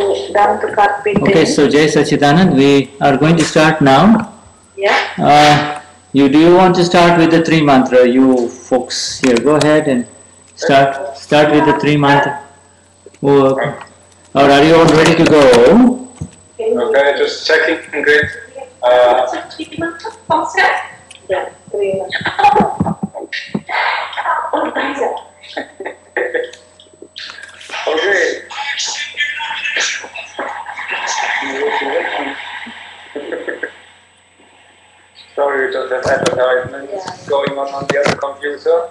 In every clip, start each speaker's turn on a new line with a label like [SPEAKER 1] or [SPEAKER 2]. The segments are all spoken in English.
[SPEAKER 1] Okay, so Jai Sachidanand, we are going to start now.
[SPEAKER 2] Yeah.
[SPEAKER 1] Do you want to start with the three mantra? You folks here, go ahead and start with the three mantra. Oh, okay. Or are you all ready to go?
[SPEAKER 3] Okay, just checking. Great. Okay. Sorry, we just have advertisements going on the other computer.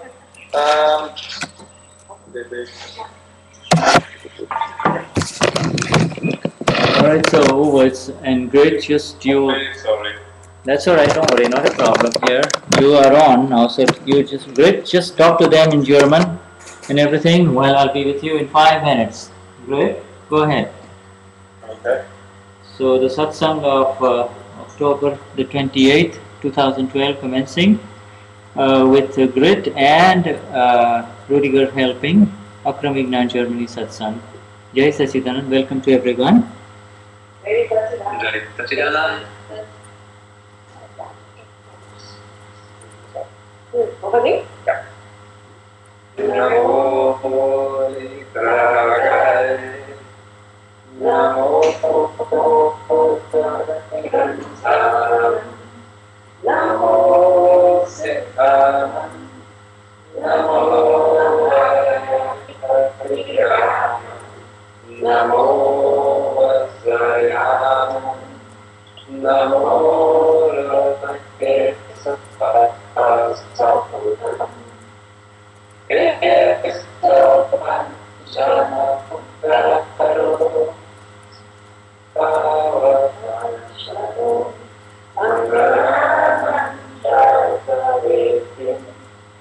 [SPEAKER 1] Alright, so it's and great, just you.
[SPEAKER 3] Okay, sorry.
[SPEAKER 1] That's alright, don't worry, not a problem here. You are on now, so you just talk to them in German and everything while I'll be with you in 5 minutes. Great, go ahead.
[SPEAKER 3] Okay.
[SPEAKER 1] So the Satsang of October the 28th, 2012 commencing with Grit and Rudiger helping, Akram, Vignan, Germany Satsang. Jai Sachidanand, welcome to everyone.
[SPEAKER 3] Jai Sachidanand.
[SPEAKER 2] Okay.
[SPEAKER 3] Yeah. Namo Nikaragaya. Namo Namo Sekha. Namo Namo Vasaya. Namo Rake Sapasapam. Eksapan Jana Pukaro. Pavatan Sharo. Angaran Jatavetim.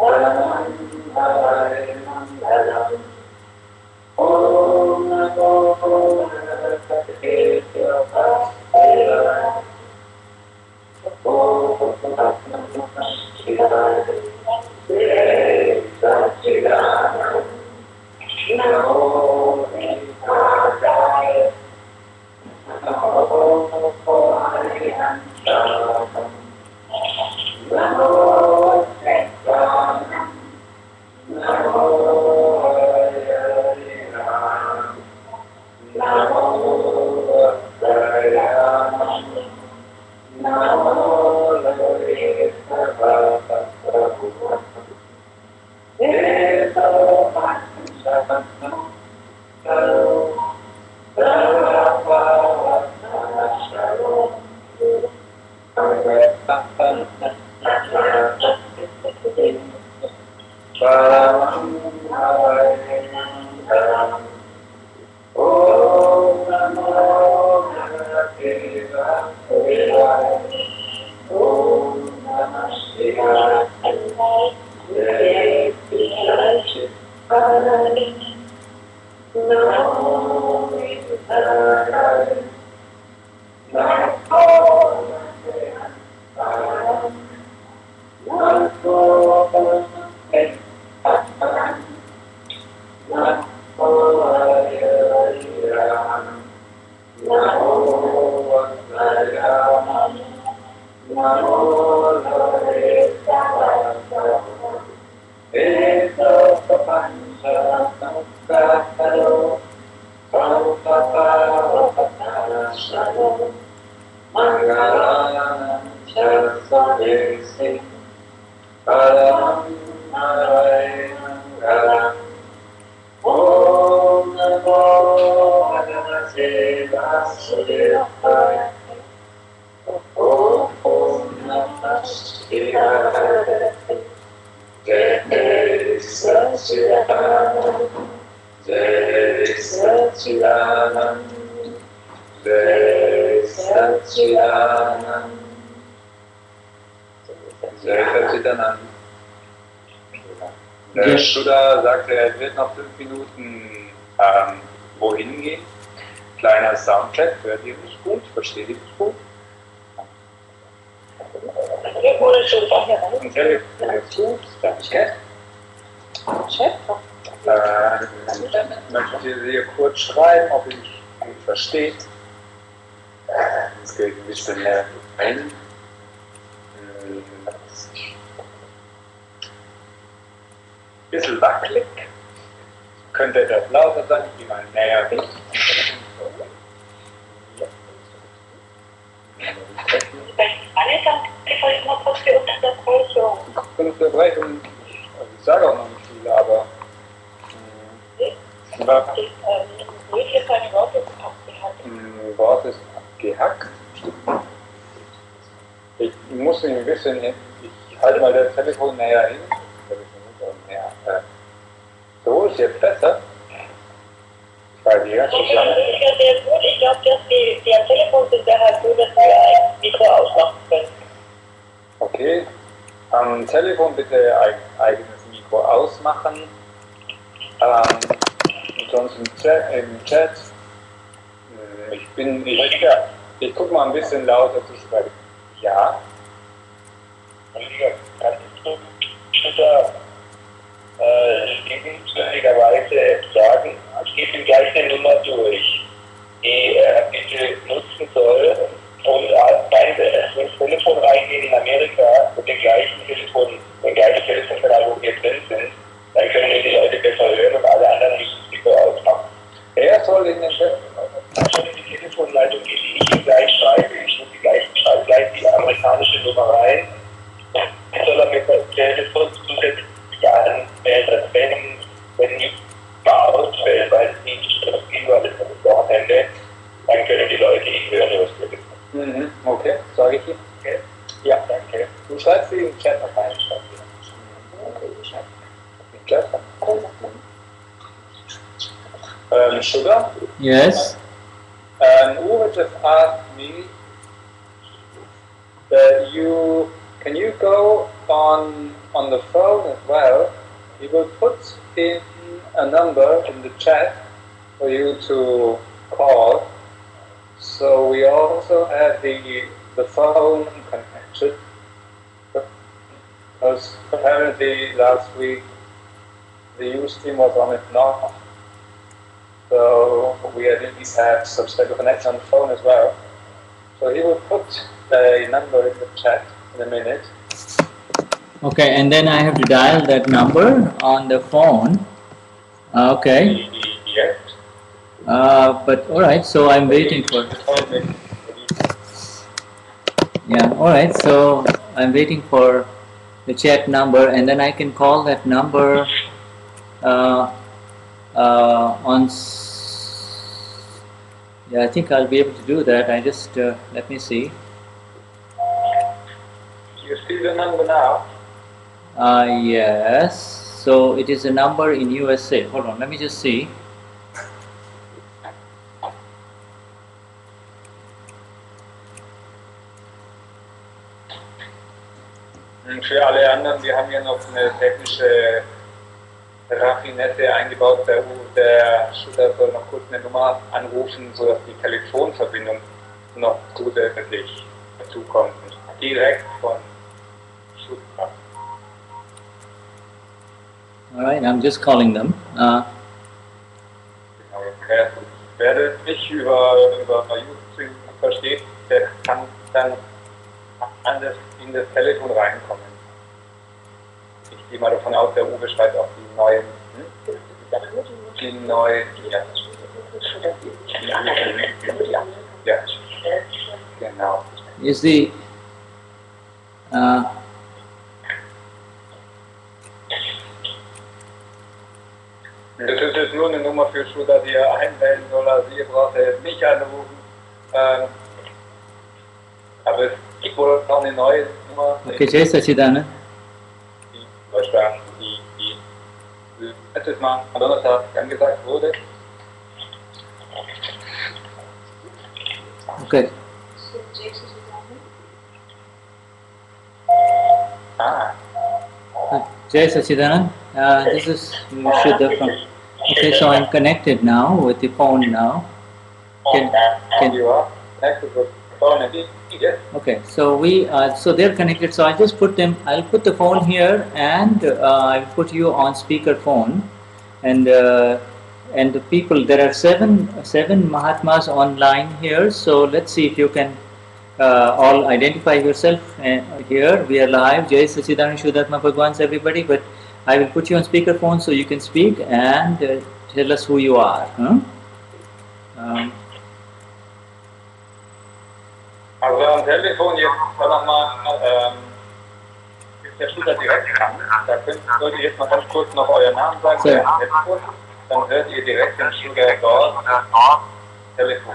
[SPEAKER 3] Anandare Mandalam. Om Namo Bhagavate Vasudevaya. Om Namo Shivaya. Jai Sachidanand. Namo Nikaragaya. Namo Arihantam. Namo Sekhanam. Namo Hariram. Namo Vasayanam. Namo Lohisavasapam. Eto Panchatam. Der Shuddha sagte, er wird noch 5 Minuten wohin gehen. Kleiner Soundcheck, hört ihr mich gut? Versteht ihr mich gut? Intellect, gut, danke. Möchtet ihr kurz schreiben, ob ich gut versteht. Es geht ein bisschen mehr ein. Ein bisschen wackelig. Könnte etwas lauter sein, ich gehe mal näher hin. Unterbrechung, ich sage auch noch nicht viel, aber ein Wort ist abgehackt. Ich muss ihn ein bisschen, ich halte mal das Telefon näher hin. So, ist jetzt besser. Weil die ganze
[SPEAKER 2] Das ist ja sehr gut. Ich glaube, dass die am Telefon sind ja halt so, dass wir ein Mikro ausmachen können.
[SPEAKER 3] Okay. Am Telefon bitte ein eigenes Mikro ausmachen. Sonst im Chat. Ich gucke mal ein bisschen lauter zu sprechen. Ja. Gegenständigerweise sagen, ich gebe ihm gleich eine Nummer durch, die er bitte nutzen soll und wenn ins Telefon reingehen in Amerika mit dem gleichen Telefonkanal, wo wir drin sind, dann können wir die Leute besser hören und alle anderen nicht Mikro ausmachen. Er soll in die Telefonleitung gehen, die ich ihm gleich schreibe. Ich schreibe gleich die amerikanische Nummer rein. Soll er mit dem Telefon zusätzlich anmelden, wenn die Bhaav ausfällt, weil es nicht ging, weil es am Wochenende, dann können die Leute ihn hören, was wir wissen. Okay, sage ich ihm. Okay. Ja, danke. Du schreibst sie im Chat noch rein. Im Chat? Sugar?
[SPEAKER 1] Yes.
[SPEAKER 3] Uwe just asked me that can you go on the phone as well? He will put in a number in the chat for you to call. So we also have the phone connection. Because apparently last week the Ustream was on it not. So we at least have some special connection on the phone as well. So he will put a number in the chat in a minute.
[SPEAKER 1] Okay, and then I have to dial that number on the phone. Okay.
[SPEAKER 3] Yes.
[SPEAKER 1] But alright, so I'm waiting for... Yeah, alright, so I'm waiting for the chat number, and then I can call that number yeah, I think I'll be able to do that. I just, let me see.
[SPEAKER 3] You see the number now?
[SPEAKER 1] Yes, so it is a number in USA. Hold on, let me just see.
[SPEAKER 3] Und für alle anderen, wir haben ja noch eine technische Raffinette eingebaut. Der Shooter soll noch kurz eine Nummer anrufen, sodass die Telefonverbindung noch zusätzlich dazukommt. Direkt von Shooter.
[SPEAKER 1] Alright, I'm just calling them.
[SPEAKER 3] Okay. Wer das nicht über YouTube versteht, der kann dann anders in das Telefon reinkommen. Ich gehe mal davon aus, der Uwe schreibt auch die neuen. Ja, genau.
[SPEAKER 1] Is the
[SPEAKER 3] das ist jetzt nur eine Nummer für Shooter, die er einwählen soll, also ihr braucht ja jetzt nicht anrufen. Aber es gibt wohl noch eine neue Nummer.
[SPEAKER 1] okay, Jai Sachidanand.
[SPEAKER 3] Die letztes Mal am Donnerstag angesagt wurde.
[SPEAKER 1] Okay. Jai Sachidanand. This is Shuddha from. Okay, so I'm connected now with the phone now. Can
[SPEAKER 3] You are connected with the phone and yes.
[SPEAKER 1] Okay, so so they're connected. So I just put them. I'll put the phone here, and I'll put you on speaker phone, and and the people, there are seven Mahatmas online here, so let's see if you can all identify yourself here. We are live. Jai Sachidanand Shuddhatma Bhagwans, everybody, but I will put you on speakerphone so you can speak and tell us who you are.
[SPEAKER 3] Also am Telefon jetzt nochmal, ist der Shooter direkt dran. Da sollt ihr jetzt mal ganz kurz noch euren Namen sagen, der Telefon, dann hört ihr direkt den Shooter dort Telefon.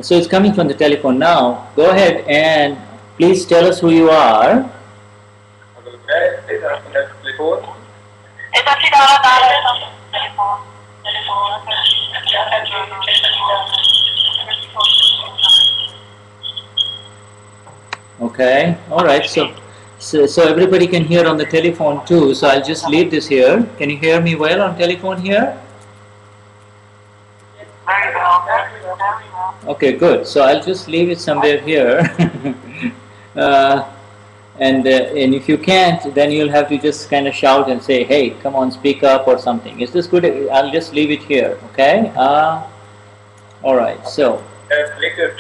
[SPEAKER 1] So it's coming from the telephone now. Go ahead and please tell us who you are.
[SPEAKER 3] Also wer ist das von der Telefon?
[SPEAKER 1] Okay, all right. So everybody can hear on the telephone too. So I'll just leave this here. Can you hear me well on telephone here?
[SPEAKER 2] Very well.
[SPEAKER 1] Okay, good. So I'll just leave it somewhere here. And if you can't, then you'll have to just kind of shout and say, "Hey, come on, speak up" or something. Is this good? I'll just leave it here. Okay. All right. So.
[SPEAKER 3] Legt das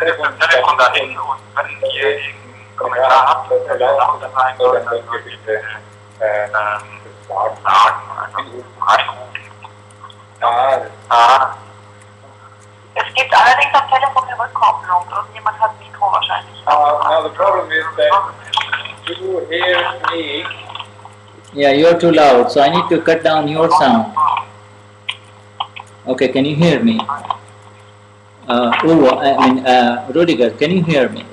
[SPEAKER 3] Telefon da hin und wenn ihr einen Kommentar habt, das erlaubt sein soll, dann könnt ihr bitte sagen,
[SPEAKER 2] Es gibt allerdings am Telefon eine Rückkopplung. Irgendjemand hat ein Mikro wahrscheinlich.
[SPEAKER 3] Now the problem is that you hear me.
[SPEAKER 1] Yeah, you're too loud, so I need to cut down your sound. Okay, can you hear me? Rudiger, can you hear me?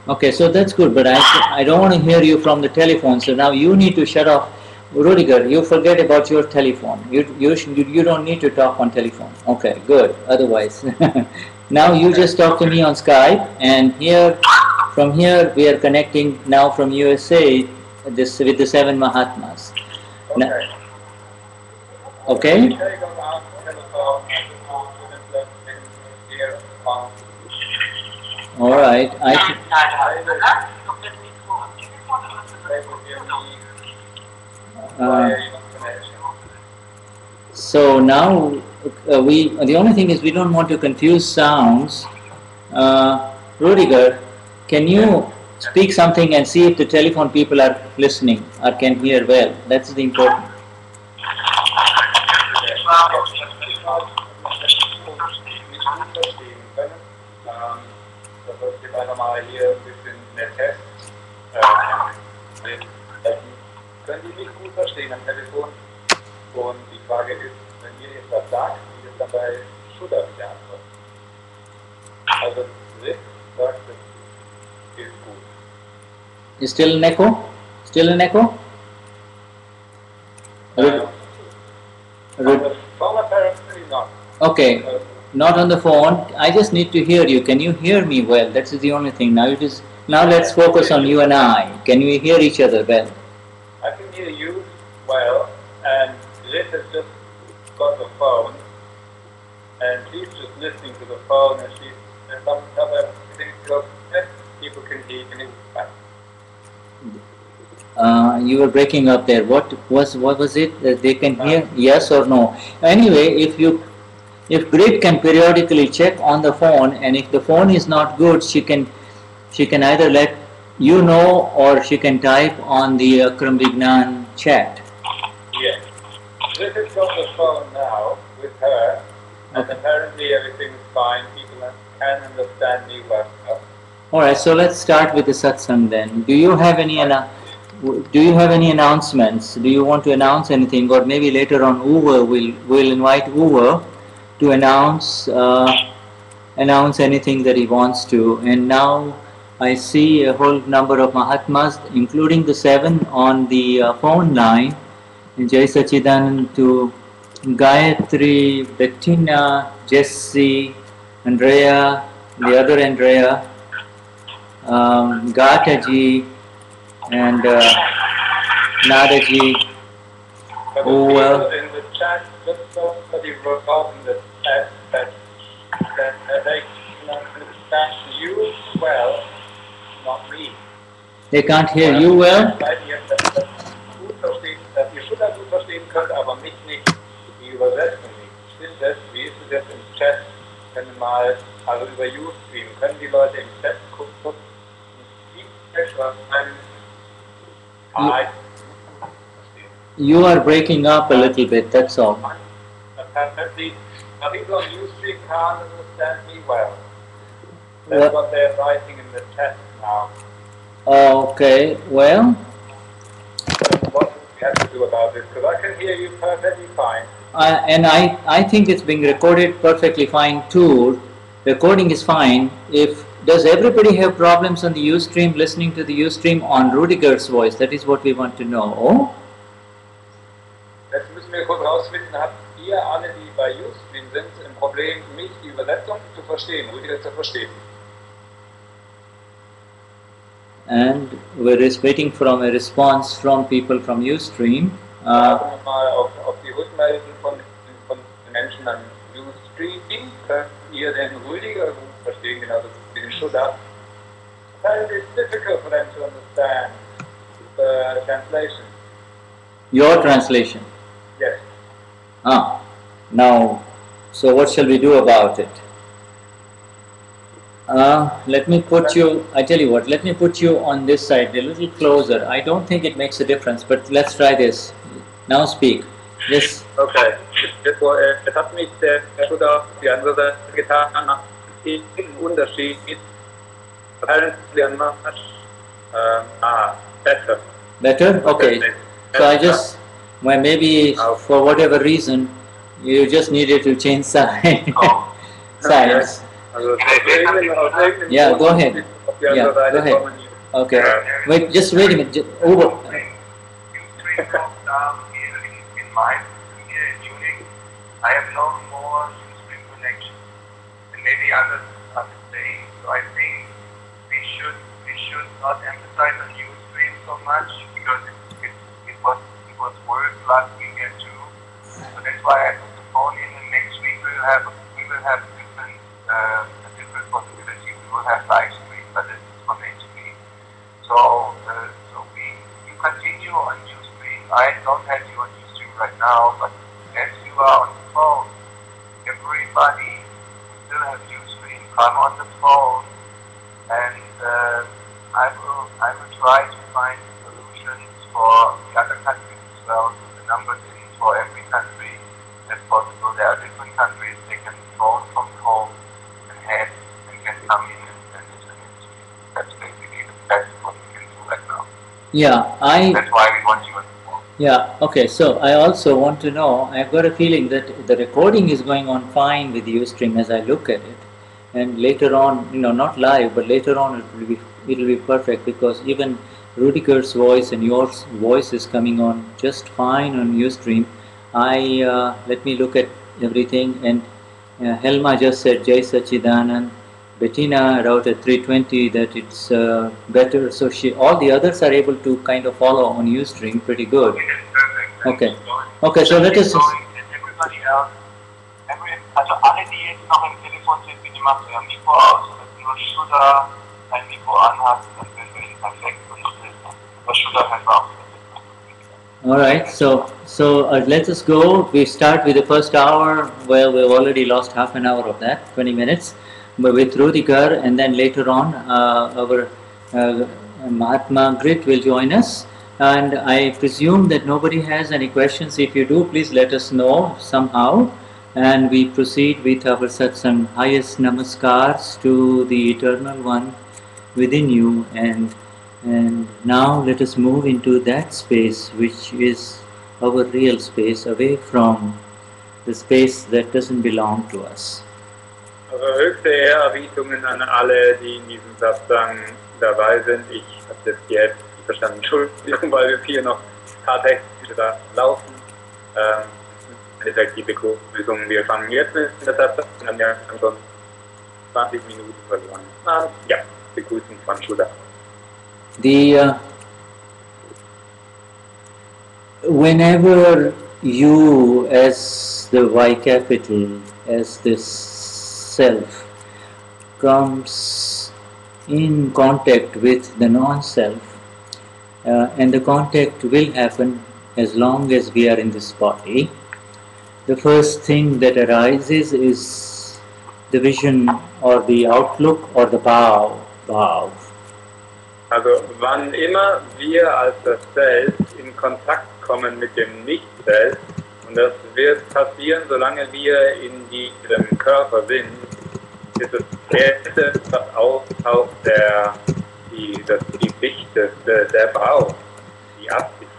[SPEAKER 1] Okay, so that's good, but I don't want to hear you from the telephone, so now you need to shut off. Rudiger, you forget about your telephone. You don't need to talk on telephone. Okay, good. Otherwise, now you just talk to me on Skype, and from here we are connecting now from USA with the 7 Mahatmas. Okay? All right. So now the only thing is we don't want to confuse sounds. Rudiger, can you speak something and see if the telephone people are listening or can hear well? That's the important.
[SPEAKER 3] Hier ein bisschen der Test. Können Sie mich gut verstehen am Telefon? Und die Frage ist, wenn ihr jetzt was sagt, wie es dann bei Schutter wieder antwortet. Also Bliss sagt, es ist gut.
[SPEAKER 1] Is still an echo? Still an echo?
[SPEAKER 3] Phone apparently not.
[SPEAKER 1] Okay. Not on the phone. I just need to hear you. Can you hear me well? That's the only thing. Now let's focus on you and I. Can we hear each other well?
[SPEAKER 3] I can hear you well, and Bliss has just got the phone, and she's just listening to the phone, and some other things go, people can hear me fine.
[SPEAKER 1] You were breaking up there. What was it that they can hear? Yes or no? Anyway, if Grid can periodically check on the phone, and if the phone is not good, she can either let you know or she can type on the Akram Vignan chat.
[SPEAKER 3] Yes. This has got the phone now with her, and apparently everything is fine. People can understand me well.
[SPEAKER 1] All right. So let's start with the satsang then. Do you have any announcements? Do you want to announce anything, or maybe later on Uwe will invite Uwe to announce anything that he wants to. And now I see a whole number of Mahatmas, including the 7 on the phone line. Jai Sachidanand to Gayatri, Bettina, Jessie, Andrea, the other Andrea, Gataji, and Nadaji.
[SPEAKER 3] In the chat, just somebody wrote out in the chat that they can understand you well, not me.
[SPEAKER 1] They can't hear you well?
[SPEAKER 3] Dass ihr Schutter gut verstehen könnt.
[SPEAKER 4] Chat, wie ist es jetzt im Chat? Können mal, also über Ustream, können die Leute im Chat kurz Feedback schreiben?
[SPEAKER 1] You are breaking up a little bit, that's all.
[SPEAKER 4] Apparently, people on Ustream can't understand me well. That's what they're writing in the chat now.
[SPEAKER 1] Okay, well.
[SPEAKER 4] What do we have to do about this? Because I can hear you perfectly fine.
[SPEAKER 1] And I think it's being recorded perfectly fine too. Recording is fine. Does everybody have problems on the Ustream, listening to the Ustream on Rudiger's voice? That is what we want to know.
[SPEAKER 4] Jetzt müssen wir kurz rausfinden, habt ihr alle, die bei Ustream sind, ein Problem, mich, die Übersetzung zu verstehen, Rüdiger zu verstehen?
[SPEAKER 1] And we're just waiting for a response from people from Ustream.
[SPEAKER 4] Mal auf die Rückmeldung von den Menschen an Ustream. Könnt ihr den Rüdiger verstehen, genauso wie den Schuller? It's difficult for them to understand the translation.
[SPEAKER 1] Your translation?
[SPEAKER 4] Yes.
[SPEAKER 1] Now, so what shall we do about it? Let me put you, I tell you what, let me put you on this side, a little closer. I don't think it makes a difference, but let's try this. Now speak. Yes.
[SPEAKER 4] Okay. Es hat mich der Schutter auf die andere Seite getan, nach dem Unterschied. Apparently I'm not better.
[SPEAKER 1] Better? Okay. So I just, well, maybe for whatever reason, you just needed to change sides. Yeah, go ahead. Yeah, go ahead. Okay. Wait, just wait a minute. Over.
[SPEAKER 3] In mind, here in Munich, I have no more Ustream connection, and maybe others are the same. So I think we should not emphasize on Ustream so much because it was worse last weekend too. So that's why I took the phone in, and next week we will have a different possibility. We will have live stream, but this is for next week. So you continue on Ustream. I don't have you on Ustream right now, but as you are on the phone, everybody who still has Ustream, come on the phone, and I will try to find solutions for the other countries as well. So the numbers in for every country that's possible. There are different countries they can phone from home and can come in and listen in. That's basically the best what we can do right now.
[SPEAKER 1] Yeah,
[SPEAKER 3] that's why we want you on the phone.
[SPEAKER 1] Yeah, okay, so I also want to know, I've got a feeling that the recording is going on fine with Ustream as I look at it. And later on, not live, but later on it will be perfect, because even Rudiger's voice and your voice is coming on just fine on Ustream. Let me look at everything, and Helma just said Jai Sachidanand. Bettina wrote at 3:20 that it's better, so all the others are able to kind of follow on Ustream pretty good. Okay, so let us.
[SPEAKER 3] Everybody else, also alle, die jetzt noch im Telefon sind, die machen ihr Mikro aus, und nur Schuller ein Mikro anhat, dann sind wir in perfekt und still. Aber Schuller kann auch.
[SPEAKER 1] Alright, so let us go. We start with the first hour. Well, we've already lost half an hour of that, 20 minutes. But with Rudiger, and then later on our Mahatma Grit will join us. And I presume that nobody has any questions. If you do, please let us know somehow. And we proceed with our satsang. Highest namaskars to the Eternal One within you. And now let us move into that space which is our real space, away from the space that doesn't belong to us.
[SPEAKER 4] Höchste Ehrerbietungen an alle, die in diesem Satzang dabei sind. Ich habe das jetzt nicht verstanden. Entschuldigung, weil wir hier noch ein paar technische Sachen laufen. Effektive Begrüßung. Wir fangen jetzt mit der Satzang an. Wir haben schon 20 Minuten verloren. Ja, Begrüßung von Schuller.
[SPEAKER 1] Whenever you, as the Y capital, as this self, comes in contact with the non-self, and the contact will happen as long as we are in this body, the first thing that arises is the vision or the outlook or the Bhaav. Bhaav.
[SPEAKER 4] Also wann immer wir als das Selbst in Kontakt kommen mit dem Nicht-Selbst, und das wird passieren, solange wir in diesem Körper sind, ist das Erste, was auftaucht, die Sicht, der Bau, die Absicht.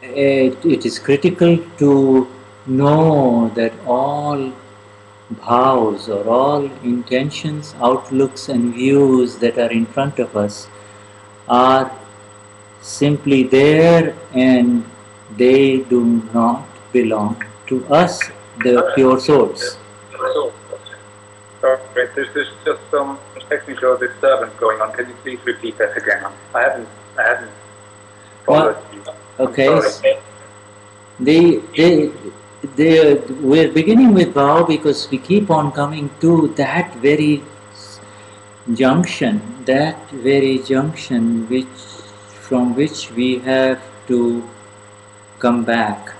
[SPEAKER 1] It is critical to know that all bhavs or all intentions, outlooks and views that are in front of us are simply there and they do not belong to us, the pure souls.
[SPEAKER 4] Sorry, there's just some technical disturbance going on. Can you please repeat that again? I haven't followed you.
[SPEAKER 1] Okay. We're beginning with Bhaav because we keep on coming to that very junction from which we have to come back.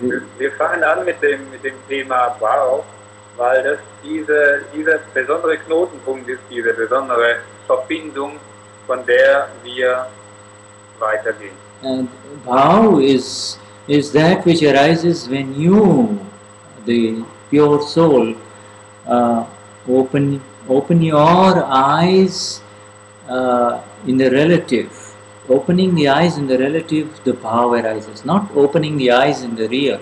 [SPEAKER 4] Wir fangen an mit dem Thema Bhaav, weil das dieser besondere Knotenpunkt ist, diese besondere Verbindung, von der wir weitergehen.
[SPEAKER 1] And Bhaav is that which arises when you, the pure soul, open your eyes in the relative. Opening the eyes in the relative, the Bhaav arises. Not opening the eyes in the real.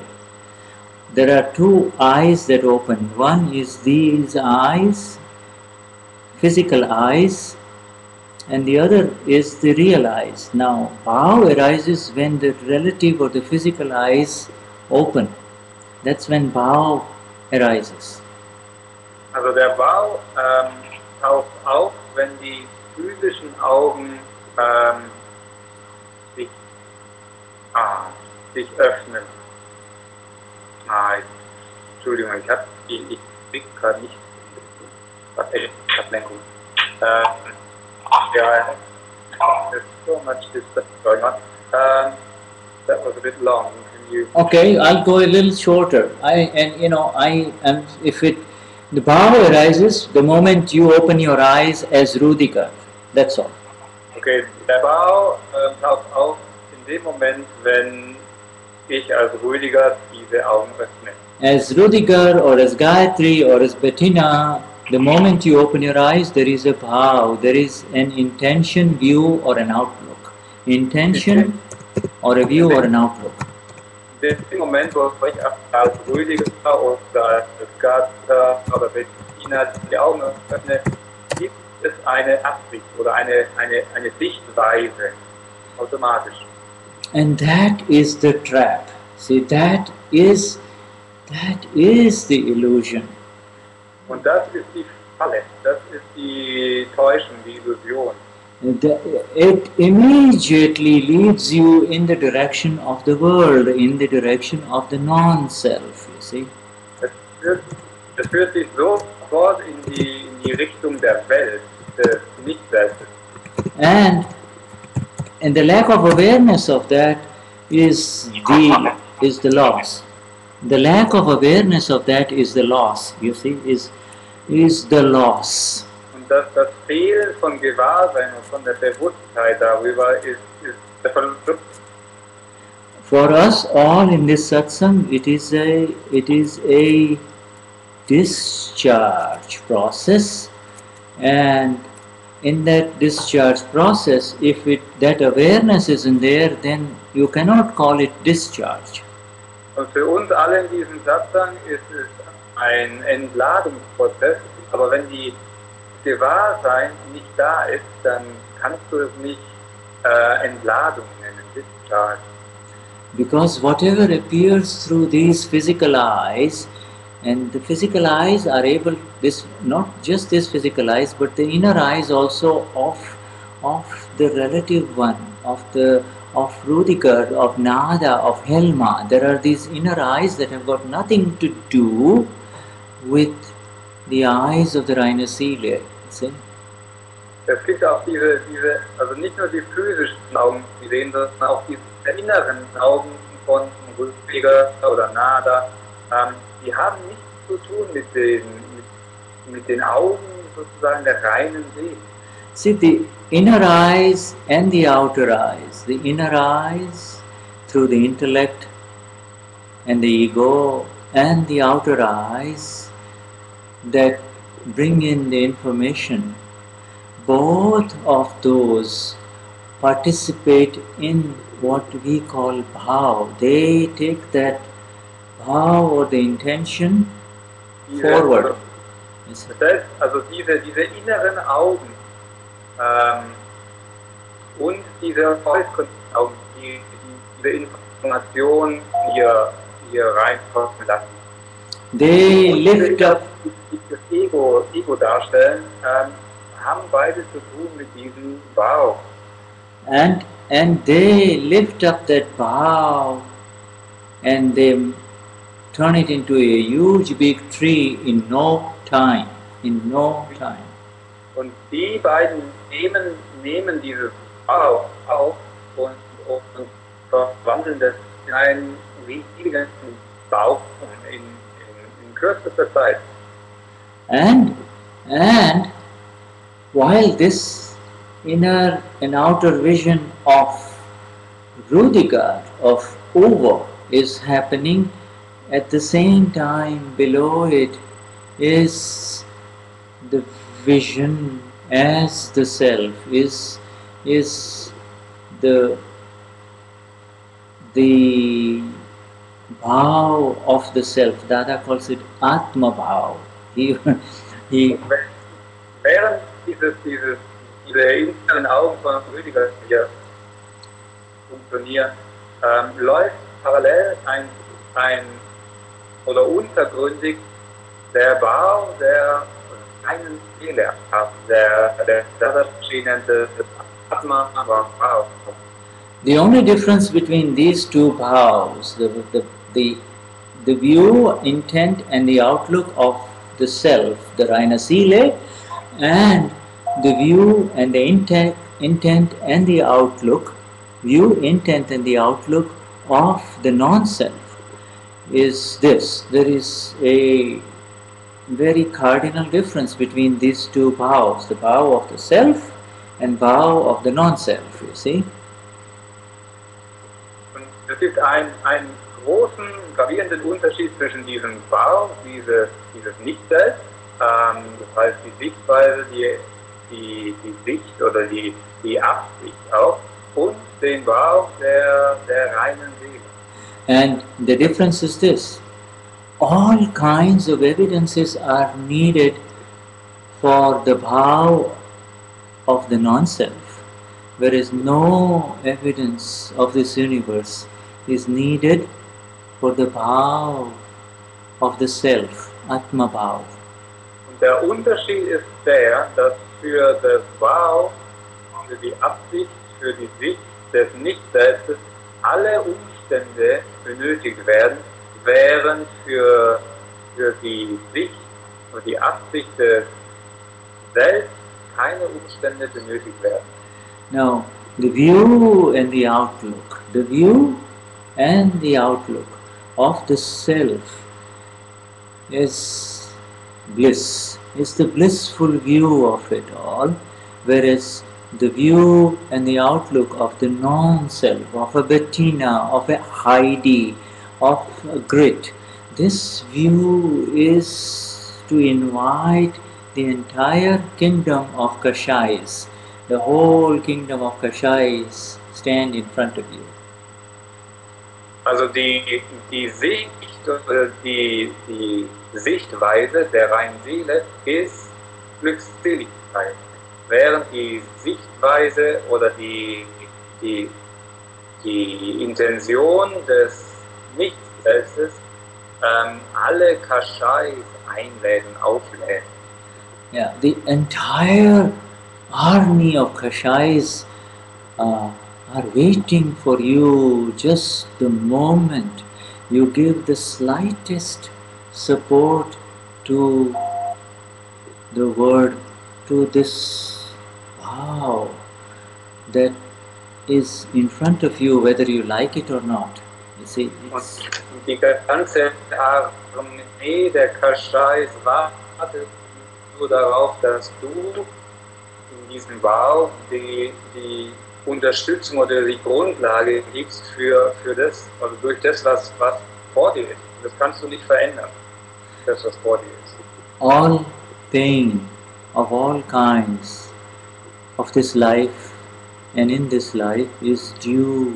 [SPEAKER 1] There are two eyes that open. One is these eyes, physical eyes, and the other is the real eyes. Now, Bhaav arises when the relative or the physical eyes open. That's when Bhaav arises.
[SPEAKER 4] Also der Bhaav taucht auf, wenn die physischen Augen sich öffnen. Entschuldigung, ich blick gerade nicht. Ablenkung. Yeah, there's so much stuff going on. That was a bit long. Can you?
[SPEAKER 1] Okay, I'll go a little shorter. The Bhaav arises the moment you open your eyes as Rudika. That's all.
[SPEAKER 4] Okay, der Bhaav taucht auf in dem Moment, wenn ich als Rüdiger diese Augen öffne.
[SPEAKER 1] As Rudika or as Gayatri or as Bettina, the moment you open your eyes, there is a Bhaav, there is an intention, view or an outlook. Intention or a view or an outlook.
[SPEAKER 4] In dem Moment, wo ich als Rüdiger oder als Gayatri oder Bettina die Augen öffne, gibt es eine Absicht oder eine Sichtweise automatisch.
[SPEAKER 1] And that is the trap. See, that is the illusion.
[SPEAKER 4] Und das ist die Falle, das ist die Täuschung, die Illusion.
[SPEAKER 1] It immediately leads you in the direction of the world, in the direction of the non-self, you see.
[SPEAKER 4] Es führt dich sofort in die Richtung der Welt, des Nicht-Selbstes.
[SPEAKER 1] And the lack of awareness of that is the loss. The lack of awareness of that is the loss, you see, is the loss.
[SPEAKER 4] Und das Fehlen von Gewahrsein und von der Bewusstheit darüber ist der Verlust.
[SPEAKER 1] For us all in this satsang, it is a discharge process, and in that discharge process, if that awareness isn't there, then you cannot call it discharge.
[SPEAKER 4] Und für uns alle in diesem Satsang ist es ein Entladungsprozess, aber wenn die Gewahrsein nicht da ist, dann kannst du es nicht Entladung nennen, Discharge.
[SPEAKER 1] Because whatever appears through these physical eyes, and the physical eyes are able, not just this physical eyes, but the inner eyes also of the relative one, of Rudika, of Nada, of Helma. There are these inner eyes that have got nothing to do with the eyes of the reine Seele. See?
[SPEAKER 4] Es gibt auch diese, also nicht nur die physischen Augen, die sehen, sondern auch diese inneren Augen von Rüdiger oder Nada, die haben nichts zu tun mit den Augen sozusagen der reinen Seele.
[SPEAKER 1] See, the inner eyes and the outer eyes. The inner eyes through the intellect and the ego, and the outer eyes that bring in the information. Both of those participate in what we call Bhaav. They take that Bhaav or the intention forward.
[SPEAKER 4] Das heißt, also diese inneren Augen und diese Augen, die diese Information hier reinkommen lassen.
[SPEAKER 1] They lift up.
[SPEAKER 4] Die das Ego darstellen, haben beide zu tun mit diesem Bhaav.
[SPEAKER 1] And they lift up that Bhaav and they turn it into a huge big tree in no time. In no time.
[SPEAKER 4] Und die beiden nehmen dieses Bhaav auf und verwandeln das in einen riesigen Baum in kürzester Zeit.
[SPEAKER 1] And while this inner and outer vision of Rudiger, of over, is happening, at the same time below it is the vision as the self, is the Bhaav of the self. Dada calls it Atma Bhaav.
[SPEAKER 4] Während diese inneren Augen von Rüdiger hier funktionieren, läuft parallel ein oder untergründig der Bau der reinen Seele ab, der Dadashri nannte Atma Bhaav.
[SPEAKER 1] The only difference between these two bhavs, the view, intent and the outlook of the self, the Raina Sile, and the view and the intent and the outlook, view, intent and the outlook of the non-self is this. There is a very cardinal difference between these two bhavs, the bhav of the self and bhav of the non-self, you see.
[SPEAKER 4] Es gibt einen großen, gravierenden Unterschied zwischen diesem Bhaav, dieses Nicht-Selbst, das heißt die Sichtweise, die Sicht oder die Absicht auch, und den Bhaav der reinen Seele.
[SPEAKER 1] And the difference is this: all kinds of evidences are needed for the bhav of the non-self, whereas no evidence of this universe is needed for the bhav of the self, Atma Bhav.
[SPEAKER 4] Und der Unterschied ist der, dass für das Bhaav, für die Absicht, für die Sicht des Nicht-Selbstes alle Umstände benötigt werden, während für die Sicht und die Absicht des Selbst keine Umstände benötigt werden.
[SPEAKER 1] Now, the view and the outlook, the view and the outlook of the self is bliss, is the blissful view of it all, whereas the view and the outlook of the non-self, of a Bettina, of a Heidi, of a Grit, this view is to invite the entire kingdom of kashayas. The whole kingdom of kashayas stand in front of you.
[SPEAKER 4] Also die Sicht oder die Sichtweise der reinen Seele ist Glückseligkeit, während die Sichtweise oder die Intention des Nicht-Selbstes alle Kashayas einläden, auflädt.
[SPEAKER 1] Yeah, the entire army of kashayas are waiting for you just the moment you give the slightest support to the word, to this Bhaav that is in front of you, whether you like it or not. You see,
[SPEAKER 4] Und die ganze Armee der Kashais wartet nur darauf, dass du in diesem Bhaav die Unterstützung oder die Grundlage gibst für das, also durch das, was vor dir ist. Das kannst du nicht verändern, das, was vor dir ist.
[SPEAKER 1] all pain of all kinds of this life and in this life is due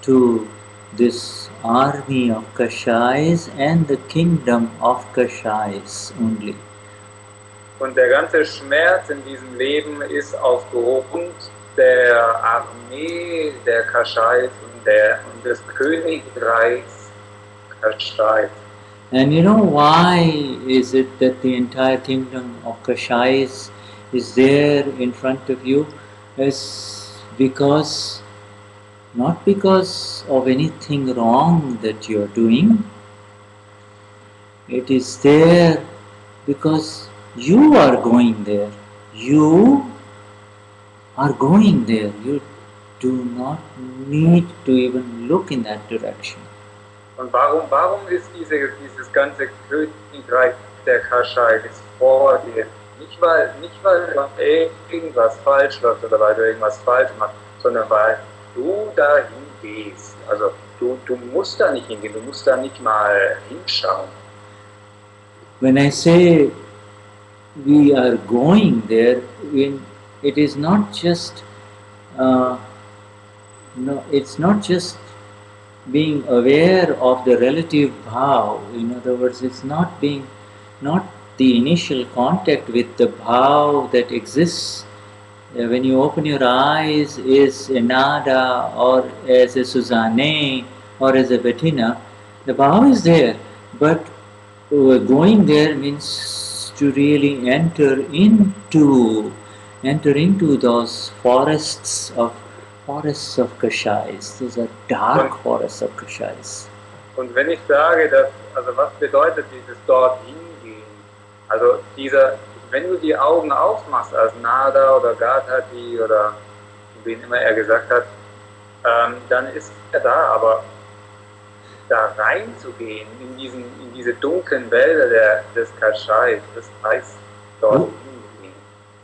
[SPEAKER 1] to this army of kashais and the kingdom of kashais only.
[SPEAKER 4] Und der ganze Schmerz in diesem Leben ist aufgrund der Armee der Kashais und des Königreichs Kashais.
[SPEAKER 1] And you know why is it that the entire kingdom of kashais is there in front of you? It's because, not because of anything wrong that you are doing, it is there because you are going there. You are going there. You do not need to even look in that direction.
[SPEAKER 4] Und warum ist dieses ganze Königreich der Kashai ist vor dir? Nicht weil irgendwas falsch läuft oder weil du irgendwas falsch machst, sondern weil du dahin gehst. Also du musst da nicht hingehen, du musst da nicht mal hinschauen.
[SPEAKER 1] When I say we are going there, it is not just it's not just being aware of the relative bhav. In other words, it's not the initial contact with the bhav that exists when you open your eyes is a nada or as a Suzanne or as a Bettina. The bhav is there, but going there means to really enter into those forests of Kashais. Those are dark forests of Kashais.
[SPEAKER 4] Und wenn ich sage, was bedeutet dieses dorthin gehen? Also wenn du die Augen aufmachst als Nada oder Gathati oder wen immer er gesagt hat, dann ist er da, aber da reinzugehen in diese dunklen Wälder des Kashais, das heißt dorthin gehen.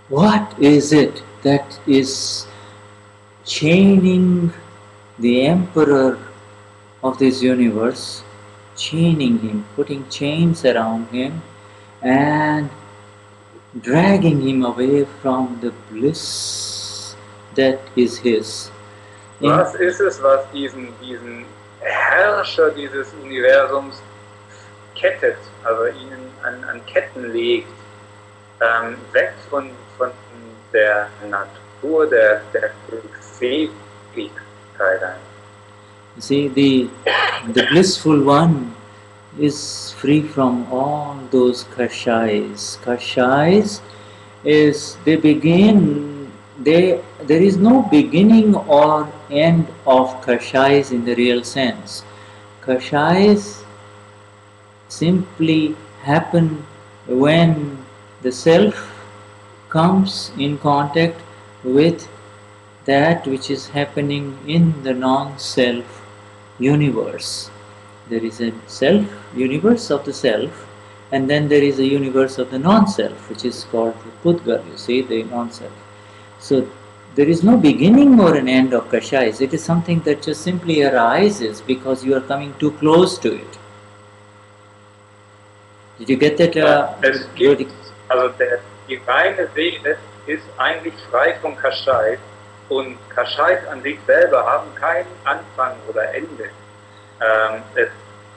[SPEAKER 1] What is it that is chaining the emperor of this universe, chaining him, putting chains around him and dragging him away from the bliss that is his?
[SPEAKER 4] Was ist es, was diesen Herrscher dieses Universums kettet, also ihnen an Ketten legt, weg von der Natur, der Glückseligkeit.
[SPEAKER 1] You see, the blissful one is free from all those kashais. Kashais is, there is no beginning or end of kashais in the real sense. Kashais simply happen when the self comes in contact with that which is happening in the non-self universe. There is a self, universe of the self, and then there is a universe of the non-self, which is called the Pudgal, you see, the non-self. So there is no beginning or an end of kashais. It is something that just simply arises because you are coming too close to it. Did you get that?
[SPEAKER 4] Also die reine Seele ist eigentlich frei von Kashais und Kashais an sich selber haben keinen Anfang oder Ende.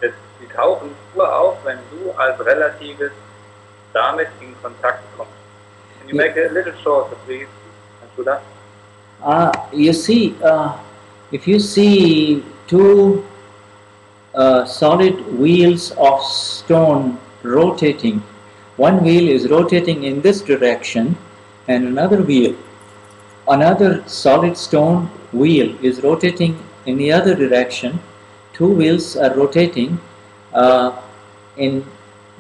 [SPEAKER 4] Sie tauchen nur auf, wenn du als Relatives damit in Kontakt kommst. Can you make it a little shorter, please?
[SPEAKER 1] You see, if you see two solid wheels of stone rotating, one wheel is rotating in this direction and another solid stone wheel is rotating in the other direction. Two wheels are rotating in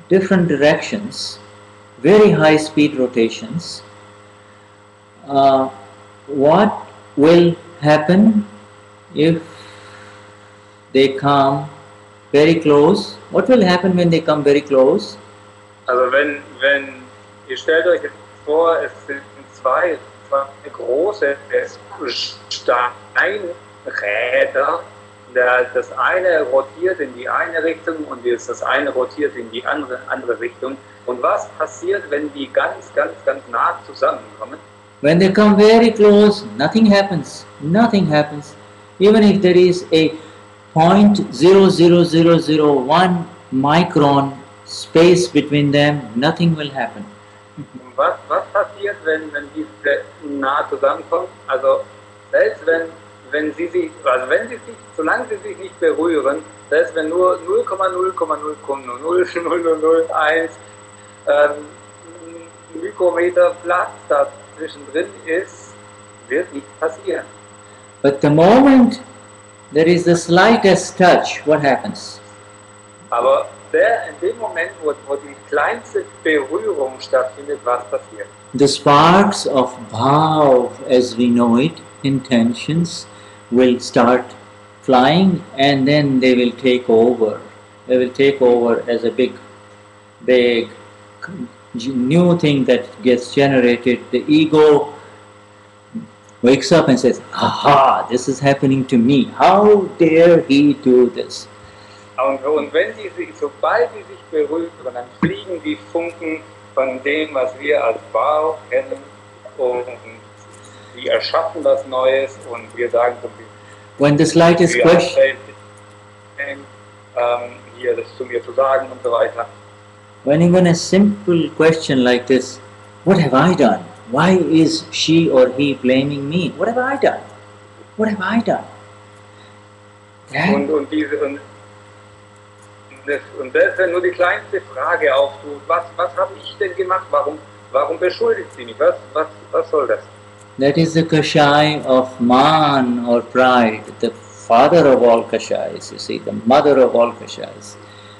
[SPEAKER 1] different directions, very high speed rotations. What will happen if they come very close. What will happen when they come very close?
[SPEAKER 4] Also wenn ihr stellt euch jetzt vor, es sind zwei große Steinräder, das eine rotiert in die eine Richtung und das eine rotiert in die andere Richtung. Und was passiert, wenn die ganz nah zusammenkommen?
[SPEAKER 1] When they come very close, nothing happens. Nothing happens. Even if there is a 0.00001 micron space between them, nothing will happen.
[SPEAKER 4] Was passiert, wenn diese nah zusammenkommen? Also selbst wenn sie sich, solange sie sich nicht berühren, selbst wenn nur 0,0000001 Mikrometer Platz dazwischen drin ist, wird nichts passieren.
[SPEAKER 1] But the moment there is the slightest touch, what happens?
[SPEAKER 4] Aber in dem Moment, wo die kleinste Berührung stattfindet, was passiert?
[SPEAKER 1] The sparks of Bhaav, as we know it, intentions, will start flying, and then they will take over. They will take over as a big new thing that gets generated. The ego wakes up and says, aha, this is happening to me. How dare he do this?
[SPEAKER 4] Und wenn sobald sie sich berühren, dann fliegen die Funken von dem, was wir als Bhaav kennen, und sie erschaffen was Neues, und wir sagen so,
[SPEAKER 1] when the slightest question,
[SPEAKER 4] hier das zu mir zu sagen und so weiter.
[SPEAKER 1] When even a simple question like this, what have I done? Why is she or he blaming me? What have I done? What have I done?
[SPEAKER 4] Und selbst wenn nur die kleinste Frage auftut, was habe ich denn gemacht? Warum beschuldigt sie mich? Was soll das?
[SPEAKER 1] That is the kashaya of man or pride, the father of all kashayas, you see, the mother of all kashayas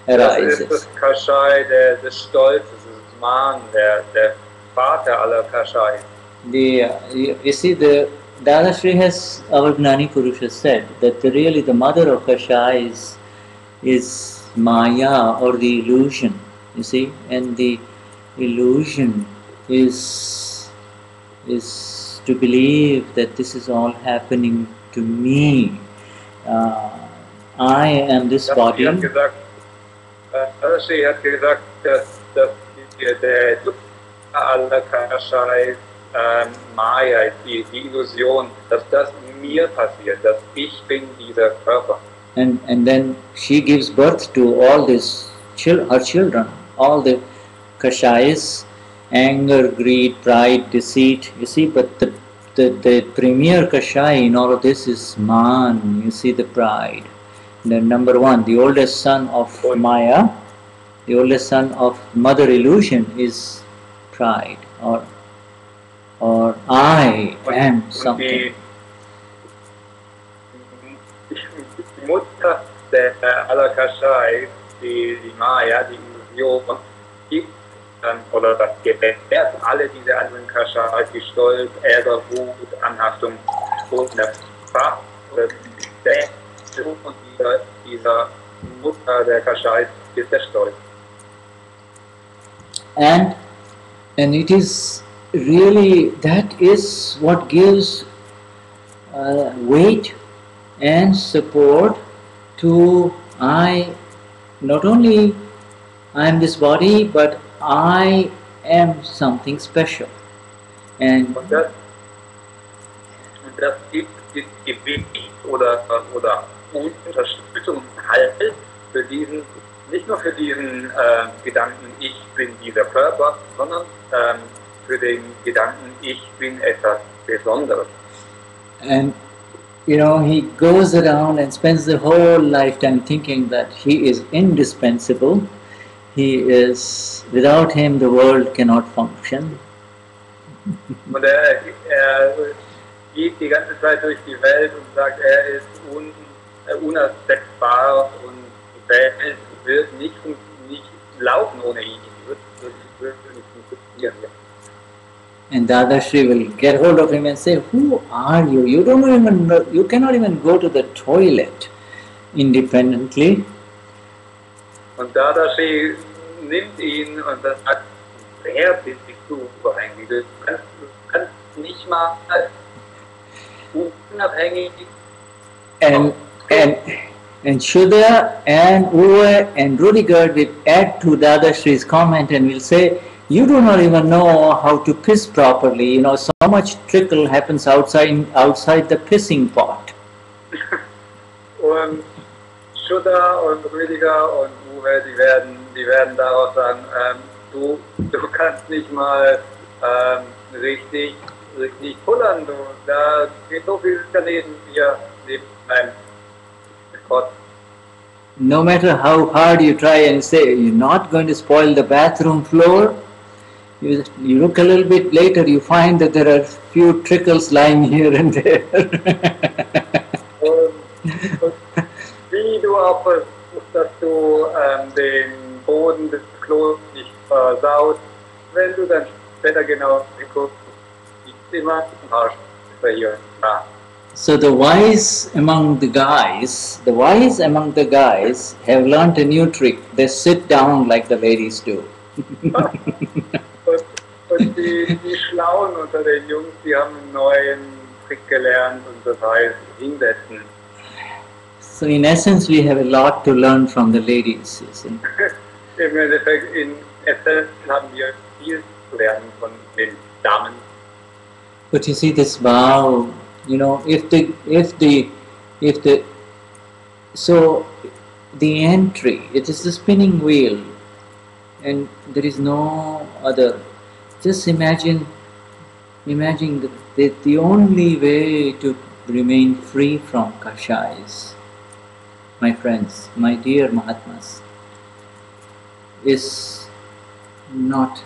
[SPEAKER 1] arises.
[SPEAKER 4] Das ist das Kashaya des Stolzes, des Man, der Vater aller Kashayas.
[SPEAKER 1] You see, the Dadashri has, our Gnani Purush has said, that really the mother of kashayas is Maya, or the illusion, you see, and the illusion is to believe that this is all happening to me. I am this body.
[SPEAKER 4] Dadashri hat gesagt, dass der aller Kashayas Maya ist, die Illusion, dass das mir passiert, dass ich bin dieser Körper.
[SPEAKER 1] And then she gives birth to all these her children, all the kashayas, anger, greed, pride, deceit. You see, but the premier kashaya in all of this is man. You see, the pride. The number one, the oldest son of Maya, the oldest son of mother illusion is pride, or I am something.
[SPEAKER 4] Die Mutter aller Kashayas, die Maya, die Illusion, gibt oder das gebärt alle diese anderen Kashayas, die Stolz, Ärger, Wut, Anhaftung und der Fach oder und dieser Mutter der Kashayas ist der Stolz.
[SPEAKER 1] And it is really, that is what gives weight and support to not only I am this body, but I am something special. And
[SPEAKER 4] das gibt Gewicht oder Unterstützung halt für diesen, nicht nur für diesen Gedanken, ich bin dieser Körper, sondern für den Gedanken, ich bin etwas Besonderes.
[SPEAKER 1] And you know, he goes around and spends the whole lifetime thinking that he is indispensable. He is, without him the world cannot function.
[SPEAKER 4] Und er geht die ganze Zeit durch die Welt und sagt, er ist unersetzbar und die Welt wird nicht laufen ohne ihn. Wird nicht funktionieren.
[SPEAKER 1] And Dadashri will get hold of him and say, who are you? You don't even know, you cannot even go to the toilet. independently.
[SPEAKER 4] Und Dadashri nimmt ihn und sagt, wer bist du eigentlich? Du kannst nicht mal unabhängig.
[SPEAKER 1] And Shuddha and Uwe and Rudiger will add to Dadashri's comment and will say, you do not even know how to piss properly. You know, so much trickle happens outside the pissing pot.
[SPEAKER 4] Und Shuddha und Rüdiger und Uwe, die werden daraus sagen, du kannst nicht mal richtig pullern, da geht so viel daneben hier neben deinem Gott.
[SPEAKER 1] No matter how hard you try and say you're not going to spoil the bathroom floor, you look a little bit later, you find that there are few trickles lying here and there.
[SPEAKER 4] und wie du auch versuchst, dass du den Boden des Klos nicht versaust, wenn du dann später genau guckst, gibt es immer ein paar Schritte hier und da.
[SPEAKER 1] So the wise among the guys have learnt a new trick. They sit down like the ladies do.
[SPEAKER 4] und die Schlauen unter den Jungs, die haben einen neuen Trick gelernt und das heißt hinsetzen.
[SPEAKER 1] So in essence we have a lot to learn from the ladies, you see.
[SPEAKER 4] Im Endeffekt, in Essenz haben wir viel zu lernen von den Damen.
[SPEAKER 1] But you see this Bhaav, you know, so the entry, it is the spinning wheel and there is no other. Just imagine that the only way to remain free from kashayas, my friends, my dear Mahatmas, is not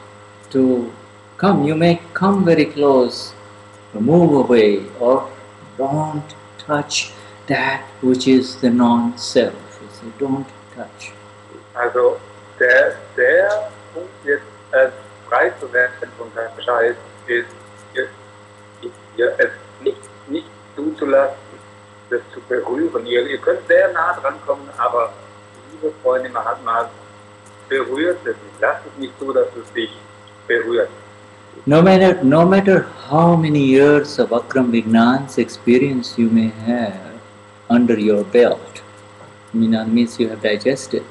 [SPEAKER 1] to come. You may come very close, move away, or don't touch that which is the non-self. You say, don't touch.
[SPEAKER 4] Also der Punkt jetzt frei zu werden von Kashaya ist, ihr es nicht zuzulassen, das zu berühren. Ihr könnt sehr nah dran kommen, aber liebe Freunde Mahatmas, berührt es nicht. Lasst es nicht so, dass es dich berührt.
[SPEAKER 1] No matter how many years of Akram Vignan's experience you may have under your belt, means you have digested,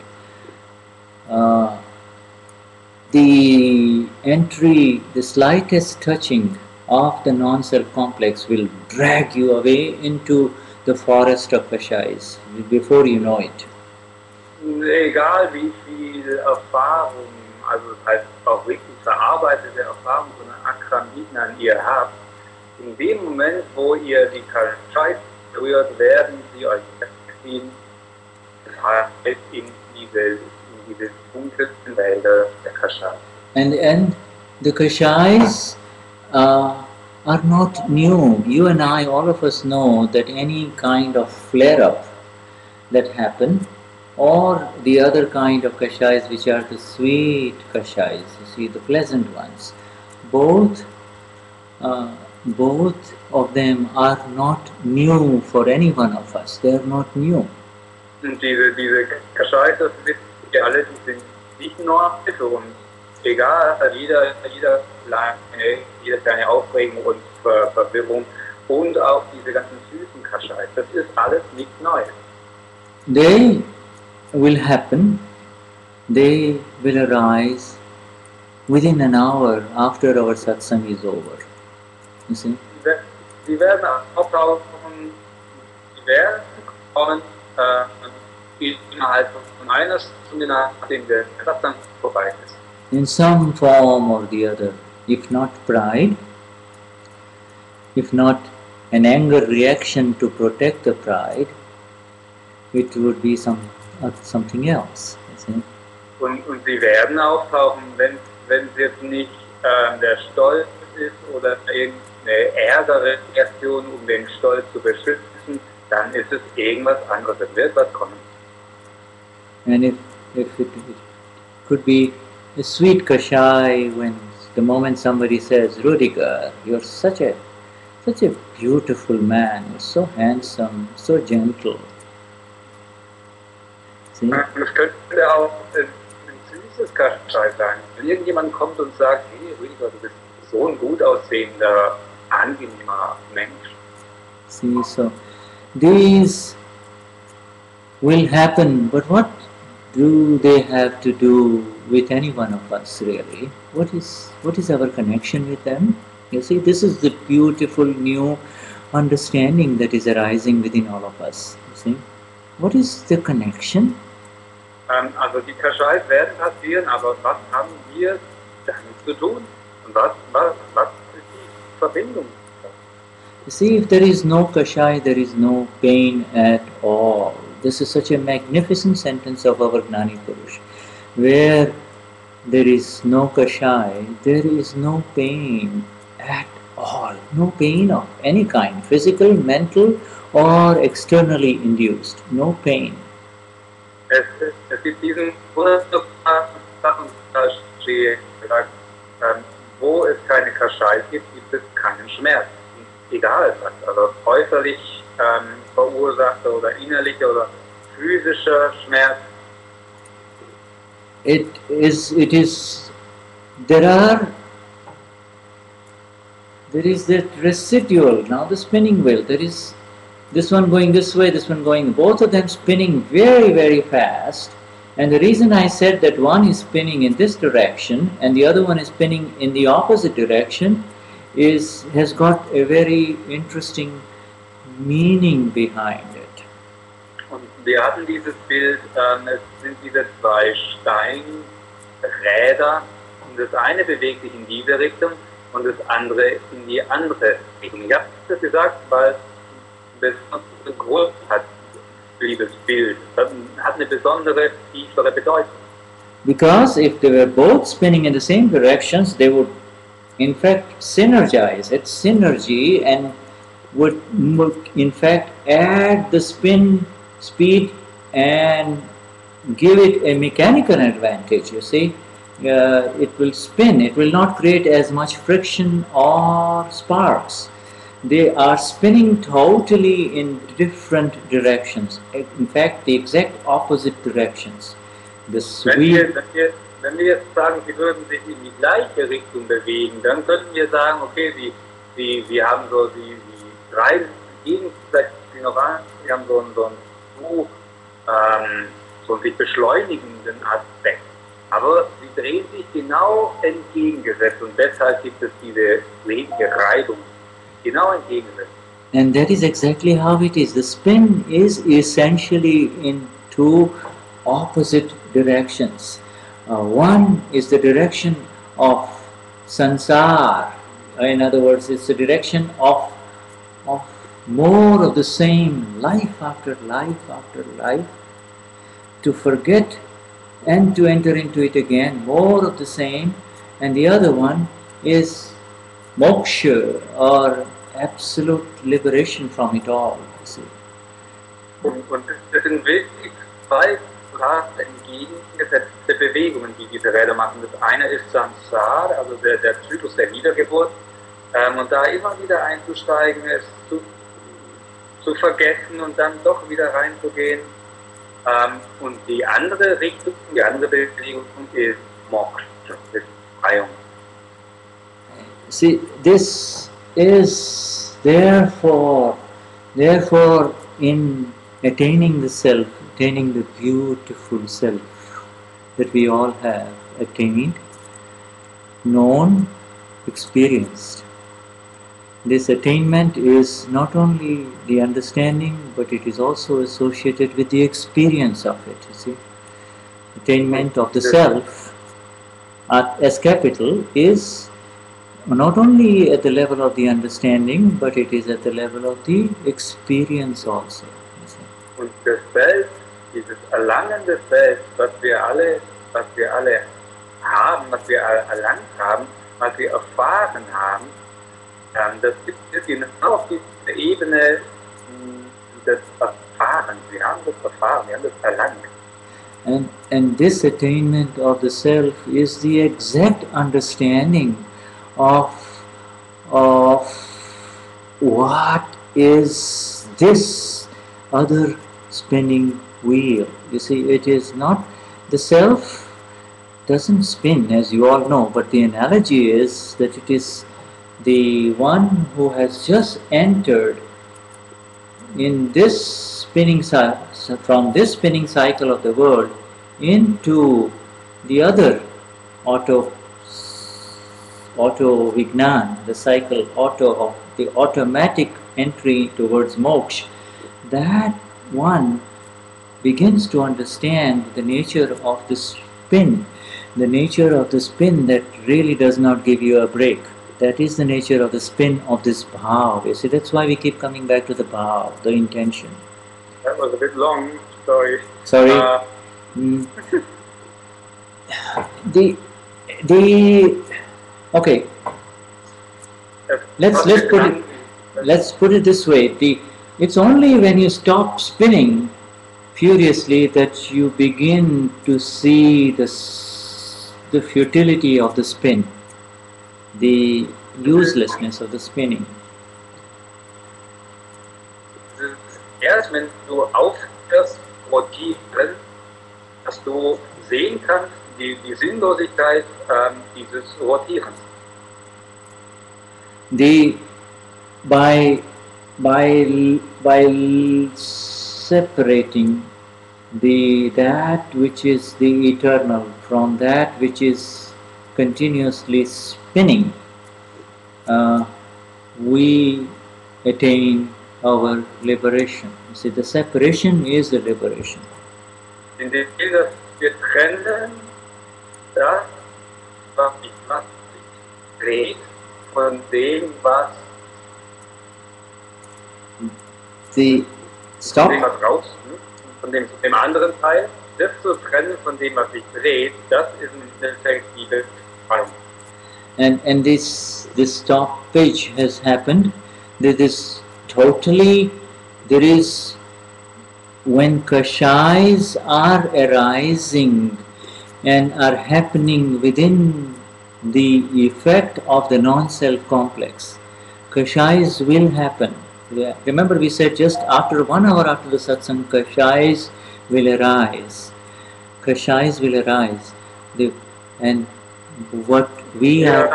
[SPEAKER 1] the entry, the slightest touching of the non-self complex will drag you away into the forest of kashayas before you know it.
[SPEAKER 4] Egal wie viel Erfahrung, also das heißt auch wirklich verarbeitete Erfahrung von Akram Vignan ihr habt, in dem Moment, wo ihr die Kashayas berührt, werden sie euch wegziehen, das heißt in diese dunklen Wälder der Kashayas.
[SPEAKER 1] And the kashayas are not new. You and I, all of us know that any kind of flare-up that happen, or the other kind of kashayas which are the sweet kashayas, you see, the pleasant ones, both of them are not new for any one of us. They are not new.
[SPEAKER 4] Und diese Kashayas, das wissen wir alle, die sind nicht nur für uns. Egal, jeder kleine Aufregung und Verwirrung und auch diese ganzen süßen Kashayas, das ist alles nicht neu.
[SPEAKER 1] They will happen, they will arise within an hour after our satsang is over. You see?
[SPEAKER 4] Sie werden auftauchen, sie werden kommen innerhalb von einer Stunde, nachdem der Satsang vorbei ist.
[SPEAKER 1] In some form or the other, if not pride, if not an anger reaction to protect the pride, it would be something else. You see?
[SPEAKER 4] Und sie werden auftauchen, wenn es jetzt nicht der Stolz ist oder irgendeine Ärgerreaktion, um den Stolz zu beschützen, dann ist es irgendwas anderes, es wird was kommen.
[SPEAKER 1] And if it could be a sweet kashaya when the moment somebody says, Rudiger, you're such a beautiful man, you're so handsome, so gentle. See?
[SPEAKER 4] Das könnte auch ein süßes Kashaya sein. Wenn irgendjemand kommt und sagt, hey Rüdiger, du bist so ein gut aussehender, angenehmer Mensch.
[SPEAKER 1] See, so these will happen, but what do they have to do with any one of us really? What is our connection with them? You see, this is the beautiful new understanding that is arising within all of us. You see, what is the connection?
[SPEAKER 4] Also die Kashayas werden passieren, aber was haben wir damit zu tun? Und was ist die Verbindung?
[SPEAKER 1] You see, if there is no kashaya, there is no pain at all. This is such a magnificent sentence of our Gnani Purush. Where there is no kashaya, there is no pain at all. No pain of any kind, physical, mental or externally induced. No pain.
[SPEAKER 4] Es gibt diesen wunderbaren Sachen, da steht gesagt, wo es keine Kashayas gibt, gibt es keinen Schmerz. Egal was, also äußerlich verursachter oder innerlicher oder physischer Schmerz.
[SPEAKER 1] There is that residual, now the spinning wheel, there is this one going this way, this one going, both of them spinning very, very fast. And the reason I said that one is spinning in this direction and the other one is spinning in the opposite direction has got a very interesting meaning behind it.
[SPEAKER 4] Und wir hatten dieses Bild, es sind diese zwei Steinräder und das eine bewegt sich in diese Richtung und das andere in die andere Richtung. Ich habe das gesagt, weil das einen Grund hat, dieses Bild. Das hat eine besondere, tiefere Bedeutung.
[SPEAKER 1] Because if they were both spinning in the same directions, they would in fact synergize. It's synergy and would in fact add the spin speed and give it a mechanical advantage, you see. It will spin, it will not create as much friction or sparks. They are spinning totally in different directions, in fact the exact opposite directions.
[SPEAKER 4] Wenn wir jetzt sagen, sie würden sich in die gleiche Richtung bewegen, dann könnten wir sagen, okay, sie haben so, sie reisen gegenseitig noch an, sie haben so einen sich beschleunigenden Aspekt. Aber sie drehen sich genau entgegengesetzt und deshalb gibt es diese Reibung. Genau entgegengesetzt.
[SPEAKER 1] And that is exactly how it is. The spin is essentially in two opposite directions. One is the direction of sansar. In other words, it's the direction of more of the same, life after life after life, to forget and to enter into it again, more of the same. And the other one is moksha, or absolute liberation from it all. You see.
[SPEAKER 4] Und das sind wirklich zwei entgegengesetzte Bewegungen, die diese Räder machen. Das eine ist Samsara, also der Zyklus der Wiedergeburt. Und da immer wieder einzusteigen, es zu vergessen und dann doch wieder reinzugehen. Und die andere Richtung, die andere Bewegung ist Moksha, ist Befreiung.
[SPEAKER 1] See, this is therefore in attaining the self, attaining the beautiful self that we all have attained, known, experienced. This attainment is not only the understanding, but it is also associated with the experience of it, you see. Attainment of the self as capital is not only at the level of the understanding, but it is at the level of the experience also.
[SPEAKER 4] Und das Selbst, dieses Erlangen des Selbst, was wir alle haben, was wir erlangt haben, was wir erfahren haben, das ist genau auf dieser Ebene des Erfahrens. Wir haben das erfahren, wir haben das erlangt.
[SPEAKER 1] And this attainment of the self is the exact understanding of what is this other spinning wheel. You see, it is not, the self doesn't spin, as you all know, but the analogy is that it is the one who has just entered in this spinning cycle, from this spinning cycle of the world into the other auto Vignan, the cycle of the automatic entry towards moksha. That one begins to understand the nature of the spin, that really does not give you a break. That is the nature of the spin of this Bhaav. You see, that's why we keep coming back to the Bhaav, the intention.
[SPEAKER 4] That was a bit long, sorry.
[SPEAKER 1] Sorry. Okay. Let's put it this way. It's only when you stop spinning furiously that you begin to see the futility of the spin, the uselessness of the spinning.
[SPEAKER 4] Erst wenn du aufhörst rotieren, dass du sehen kannst die Sinnlosigkeit dieses Rotierens.
[SPEAKER 1] By separating that which is the eternal from that which is continuously spinning, we attain our liberation. You see, the separation is the liberation.
[SPEAKER 4] Indem wir trennen das, was sich dreht, von dem, was von dem anderen Teil, das zu trennen von dem, was sich dreht, das ist eine effektive Befreiung.
[SPEAKER 1] And this stoppage has happened. There is when kashayas are arising and are happening within the effect of the non-self complex, kashayas will happen. Remember, we said just after 1 hour after the satsang, kashayas will arise. Kashayas will arise. And what we are...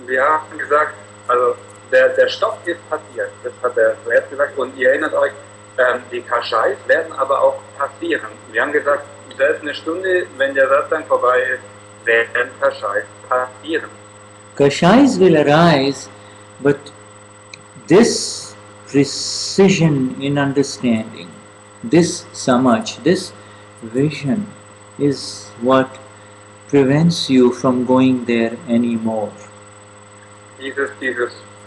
[SPEAKER 4] Wir haben gesagt, also der Stopp ist passiert, das hat er zuerst gesagt, und ihr erinnert euch, die Kashayas werden aber auch passieren. Wir haben gesagt, selbst eine Stunde, wenn der Satsang vorbei ist, werden Kashayas passieren.
[SPEAKER 1] Kashayas will arise, but this precision in understanding, this samaj, this vision is what prevents you from going there anymore.
[SPEAKER 4] Dieses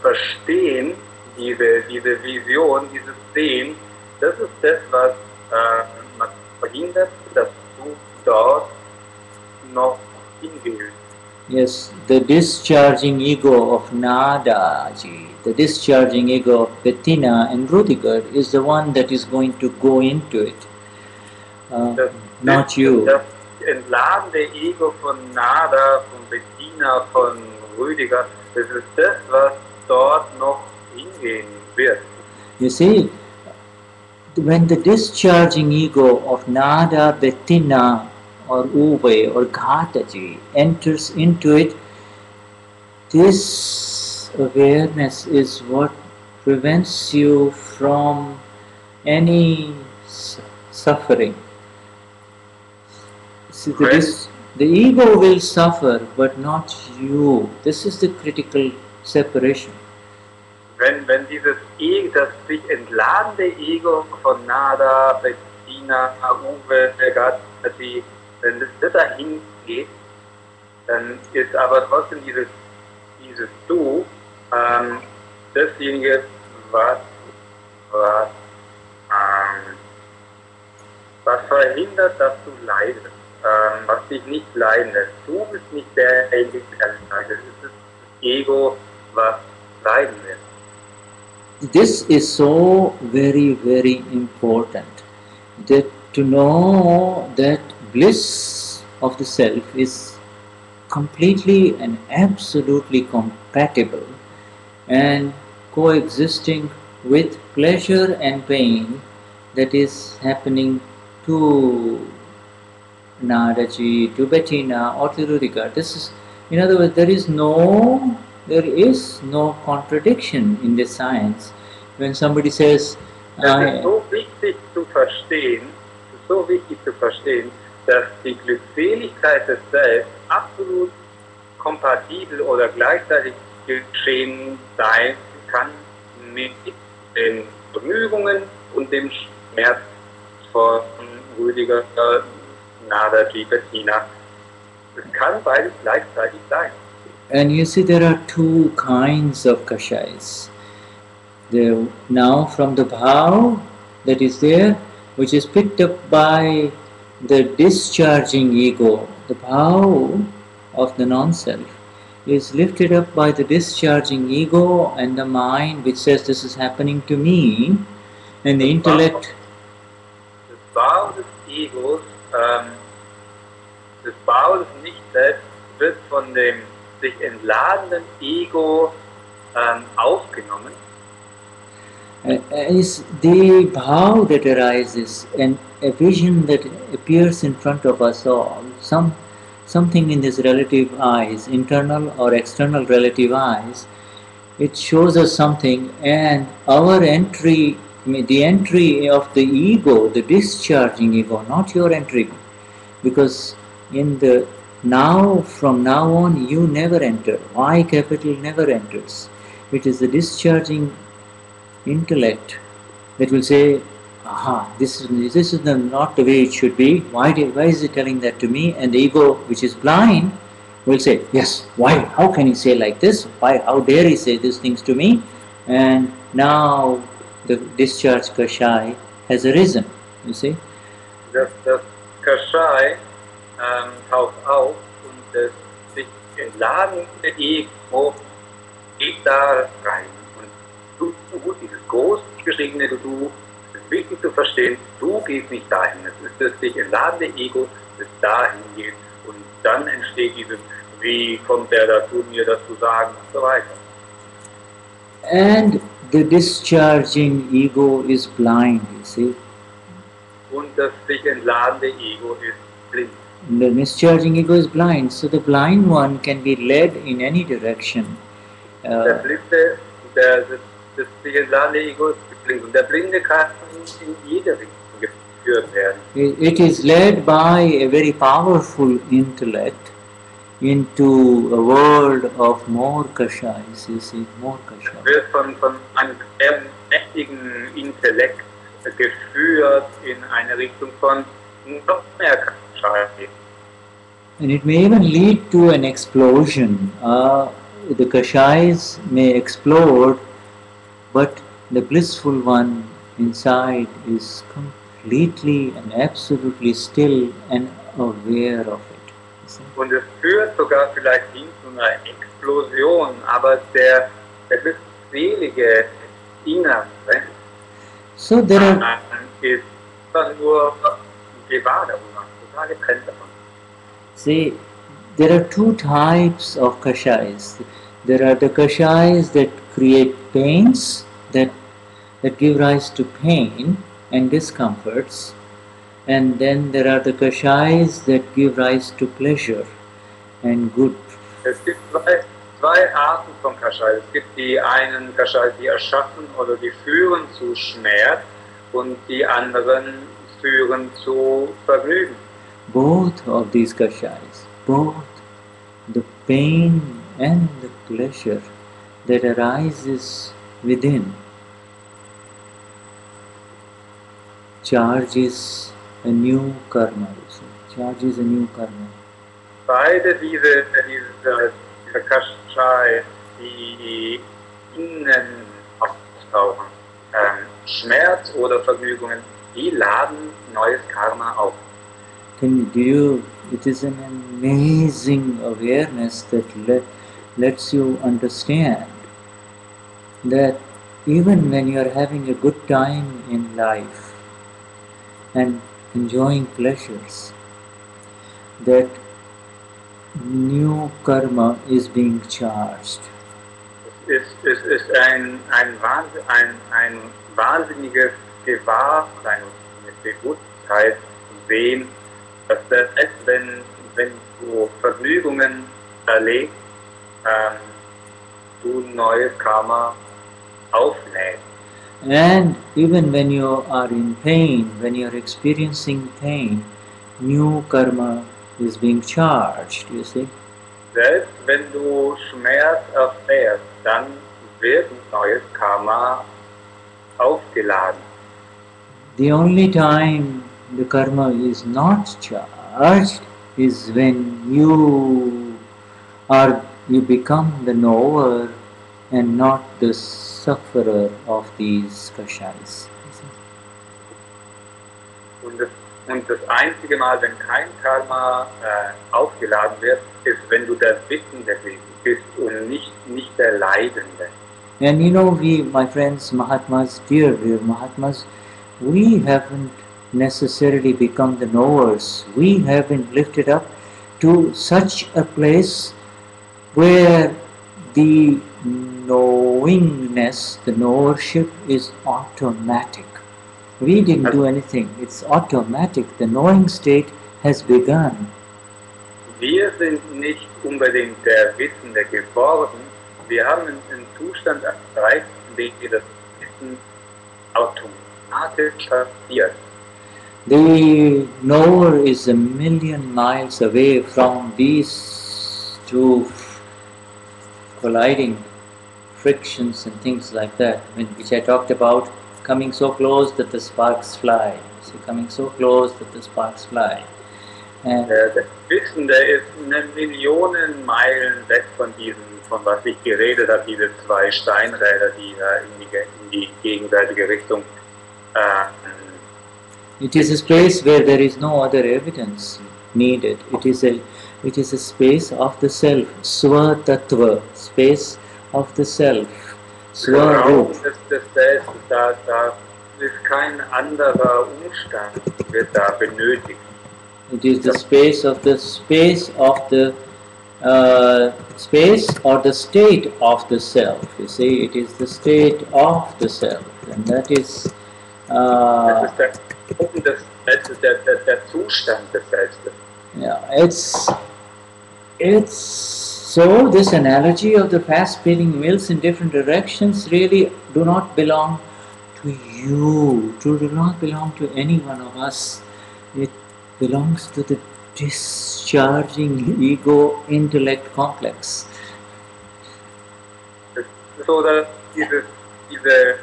[SPEAKER 4] Verstehen, diese Vision, dieses Sehen, das ist das, was verhindert, dass du dort noch hingehst.
[SPEAKER 1] Yes, the discharging ego of Nadaji, the discharging ego of Bettina and Rudiger is the one that is going to go into it, not you.
[SPEAKER 4] Das entladene Ego von Nada, von Bettina, von Rüdiger, das ist das, was dort noch hingehen wird.
[SPEAKER 1] You see, when the discharging ego of Nada, Bettina, or Uve or Ghataji enters into it, this awareness is what prevents you from any suffering. See, the ego will suffer, but not you. This is the critical separation.
[SPEAKER 4] Wenn dieses das sich entladene Ego von Nada, Bettina, Uwe, Ghataji, wenn das dahin geht, dann ist aber trotzdem dieses Du dasjenige, was verhindert, dass du leidest, was dich nicht leiden lässt. Du bist nicht derjenige, der leidet. Es ist das Ego, was leiden lässt.
[SPEAKER 1] This is so very, very important, that to know that bliss of the self is completely and absolutely compatible and coexisting with pleasure and pain that is happening to Nadaji, to Bettina, or to Rudika. This is, in other words, there is no contradiction in this science. When somebody says,
[SPEAKER 4] Das ist so wichtig zu verstehen, dass die Glückseligkeit des Selbst absolut kompatibel oder gleichzeitig geschehen sein kann mit den Bemühungen und dem Schmerz von Rüdiger, Nadaji, Bettina. Es kann beides gleichzeitig sein.
[SPEAKER 1] and you see, there are two kinds of kashayas. Now from the Bhaav that is there, which is picked up by the discharging ego, the Bhaav of the non-self is lifted up by the discharging ego and the mind which says this is happening to me, and the intellect.
[SPEAKER 4] Das Bhaav des Egos, das Bhaav des Nicht-Selbst wird von dem sich entladenen Ego aufgenommen.
[SPEAKER 1] Is the Bhaav that arises and a vision that appears in front of us all, something in this relative eyes, internal or external relative eyes, it shows us something, and our entry, the entry of the ego, the discharging ego, not your entry, because in the now, from now on, you never enter. Y capital never enters. It is the discharging intellect that will say, aha, this is not the way it should be. Why is he telling that to me? And the ego, which is blind, will say, yes, why? How can he say like this? Why? How dare he say these things to me? And now the discharge kashaya has arisen, you see.
[SPEAKER 4] Das Kashaya taucht auf und das sich entladene Ego geht da rein. Und du, dieses groß geschriebene Du, es ist wichtig zu verstehen, du gehst nicht dahin. Es ist das sich entladene Ego, das dahin geht. Und dann entsteht dieses, wie kommt der dazu, mir das zu sagen und so weiter.
[SPEAKER 1] And the discharging ego is blind, you see.
[SPEAKER 4] Und das sich entladene Ego ist blind.
[SPEAKER 1] The discharging ego is blind, so the blind one can be led in any direction.
[SPEAKER 4] Der Blinde, das sich entladene Ego ist blind. Und der Blinde kann in jede Richtung geführt werden.
[SPEAKER 1] It is led by a very powerful intellect into a world of more kashayas, you see, more kashayas.
[SPEAKER 4] Wird von einem sehr mächtigen Intellekt geführt in eine Richtung von noch mehr Kashaya.
[SPEAKER 1] And it may even lead to an explosion. The kashayas may explode, but the blissful one inside is completely and absolutely still and aware of it.
[SPEAKER 4] Und es führt sogar vielleicht hin zu einer Explosion, aber der glückselige Innere
[SPEAKER 1] So there are,
[SPEAKER 4] ist nur gewahr darüber, total getrennt davon.
[SPEAKER 1] see, there are two types of kashayas. There are the kashayas that create pains, that give rise to pain and discomforts, and then there are the kashayas that give rise to pleasure and good.
[SPEAKER 4] Es gibt zwei Arten von Kashaya. Es gibt die einen Kashaya, die erschaffen oder die führen zu Schmerz, und die anderen führen zu Vergnügen.
[SPEAKER 1] Both of these kashayas, both the pain and the pleasure that arises within, charges a new karma. Charges a new karma.
[SPEAKER 4] Beide diese Kashaya, die innen auftauchen, Schmerz oder Vergnügungen, die laden neues Karma auf.
[SPEAKER 1] It is an amazing awareness that lets you understand that even when you are having a good time in life and enjoying pleasures, that new karma is being charged.
[SPEAKER 4] Es ist ein wahnsinniges Gewahrsein und mit Bewusstheit sehen, dass selbst wenn du Vergnügungen erlebst, du neues Karma auflädst.
[SPEAKER 1] And even when you are in pain, when you are experiencing pain, new karma is being charged, you see.
[SPEAKER 4] Selbst wenn du Schmerz erfährst, dann wird neues Karma aufgeladen.
[SPEAKER 1] The only time the karma is not charged is when you become the knower and not the sufferer of these kashayas.
[SPEAKER 4] Und das einzige Mal, wenn kein Karma aufgeladen wird, ist, wenn du der Wissende bist und nicht der Leidende.
[SPEAKER 1] And you know, we, my friends, Mahatmas, dear Mahatmas, we haven't necessarily become the knowers. We have been lifted up to such a place where the knowingness, the knowership is automatic. We didn't do anything. It's automatic. The knowing state has begun.
[SPEAKER 4] Wir sind nicht unbedingt der Wissende geworden. Wir haben einen Zustand erreicht, in dem das Wissen automatisch passiert.
[SPEAKER 1] The knower is a million miles away from these two colliding frictions and things like that, which I talked about, coming so close that the sparks fly. So coming so close that the sparks fly. And
[SPEAKER 4] der Wissende ist eine Millionen Meilen weg von diesem, von was ich geredet habe, diese zwei Steinräder, die in die gegenseitige Richtung.
[SPEAKER 1] It is a space where there is no other evidence needed. It is a space of the self, swa-tattva, space of the self, swarupa.
[SPEAKER 4] Da ist kein anderer Umstand, wird da benötigt.
[SPEAKER 1] It is the space or the state of the self. You see, it is the state of the self, and that is.
[SPEAKER 4] Das ist der Zustand des Selbstes.
[SPEAKER 1] Yeah, it's so. This analogy of the fast-spinning wheels in different directions really do not belong to you. Do not belong to any one of us. It belongs to the discharging ego intellect complex.
[SPEAKER 4] So dass diese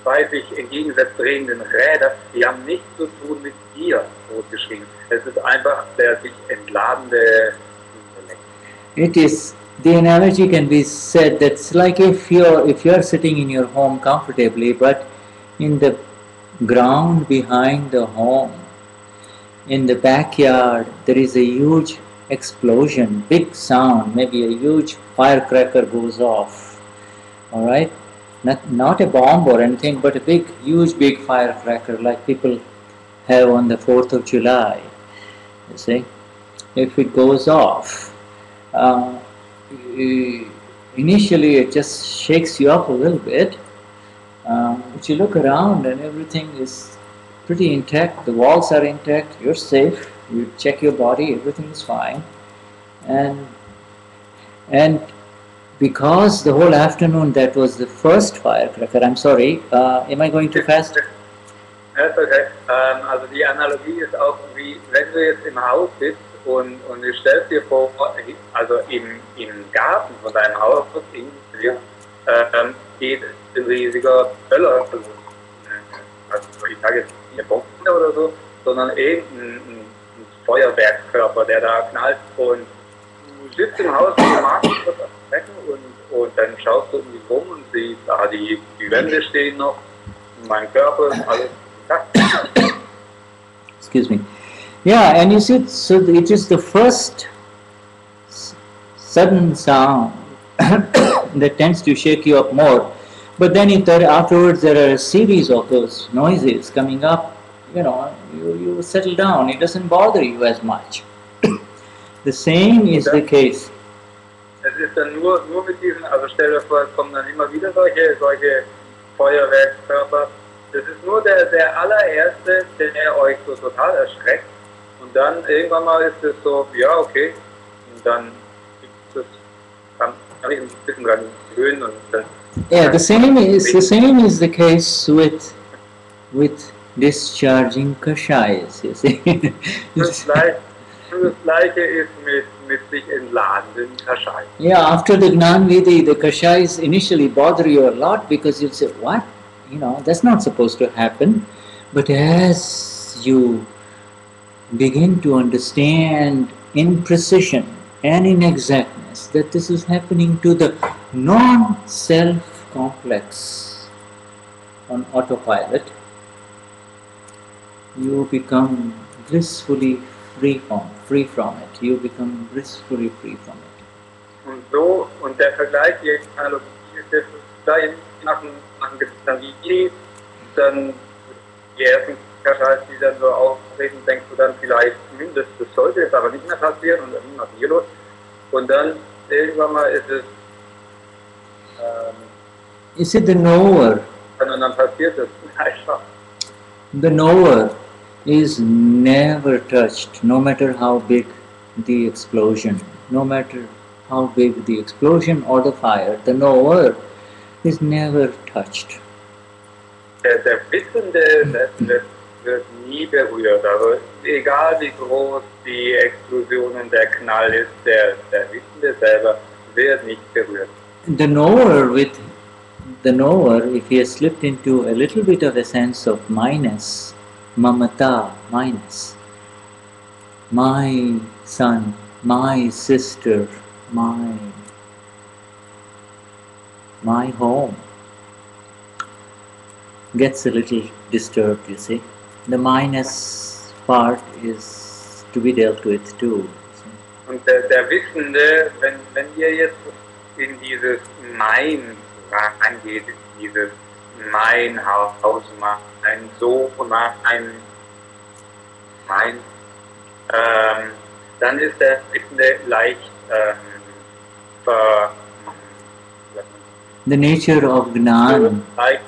[SPEAKER 4] zwei sich entgegengesetzt drehenden Räder, die haben nichts zu tun mit dir, so geschrieben. Es ist einfach der sich entladende Intellekt.
[SPEAKER 1] It is, the analogy can be said that's like if you're sitting in your home comfortably, but in the ground behind the home, in the backyard, there is a huge explosion, big sound, maybe a huge firecracker goes off. All right, not a bomb or anything, but a huge firecracker like people have on the 4th of July. You see, if it goes off, initially it just shakes you up a little bit, but you look around and everything is pretty intact. The walls are intact. You're safe. You check your body. Everything is fine, and because the whole afternoon that was the first firecracker. I'm sorry. Am I going too fast?
[SPEAKER 4] That's okay. Also die Analogie ist auch wie wenn du jetzt im Haus sitzt und du stellst dir vor, also im Garten von deinem Haus geht ein riesiger Böller. Also ich sage jetzt nicht eine Bombe oder so, sondern ein Feuerwerkskörper, der da knallt und du sitzt im Haus und du magst was erschrecken und dann schaust du um dich rum und siehst, die Wände stehen noch, mein Körper ist alles intakt.
[SPEAKER 1] Excuse me. Yeah, and you see, so it is the first sudden sound that tends to shake you up more. But then afterwards there are a series of those noises coming up, you settle down, it doesn't bother you as much. The same is the case.
[SPEAKER 4] Es ist dann nur mit diesen, also stell dir vor, es kommen dann immer wieder solche Feuerwerkskörper Das ist nur der allererste, der euch so total erschreckt. Und dann irgendwann mal ist es so, ja, okay. Und dann kann ich ein bisschen dran gewöhnen. Und dann
[SPEAKER 1] Yeah, the same is the case with discharging kashayas, you see.
[SPEAKER 4] das Gleiche ist mit sich entladenden Kashaya.
[SPEAKER 1] Yeah, after the Gnan Vidhi, the kashayas initially bother you a lot because you'll say, what? You know, that's not supposed to happen. But as you begin to understand in precision and in exactness that this is happening to the non-self complex on autopilot, you become blissfully free from it. You become blissfully free from it.
[SPEAKER 4] Und der Vergleich, die Analogie ist jetzt da nach dem Gnani, dann die ersten Kashayas, die dann so auftreten, denkst du dann vielleicht, das sollte jetzt aber nicht mehr passieren und dann was ist hier los? Und dann irgendwann mal ist es
[SPEAKER 1] Is it the knower?
[SPEAKER 4] Und dann passiert es einfach.
[SPEAKER 1] The knower is never touched, no matter how big the explosion, no matter how big the explosion or the fire. The knower is never touched.
[SPEAKER 4] Der Wissende wird nie berührt. Also egal wie groß die Explosion und der Knall ist, der Wissende selber wird nicht berührt.
[SPEAKER 1] The knower, if he has slipped into a little bit of a sense of minus, mamata, minus, my son, my sister, my home, gets a little disturbed, you see. The minus part is to be dealt with too.
[SPEAKER 4] Und der Wissende, wenn ihr jetzt in dieses Mein reingeht, dieses mein Haus, mein Sohn, mein, dann ist der Wissende leicht
[SPEAKER 1] the nature of Gnan.
[SPEAKER 4] Leicht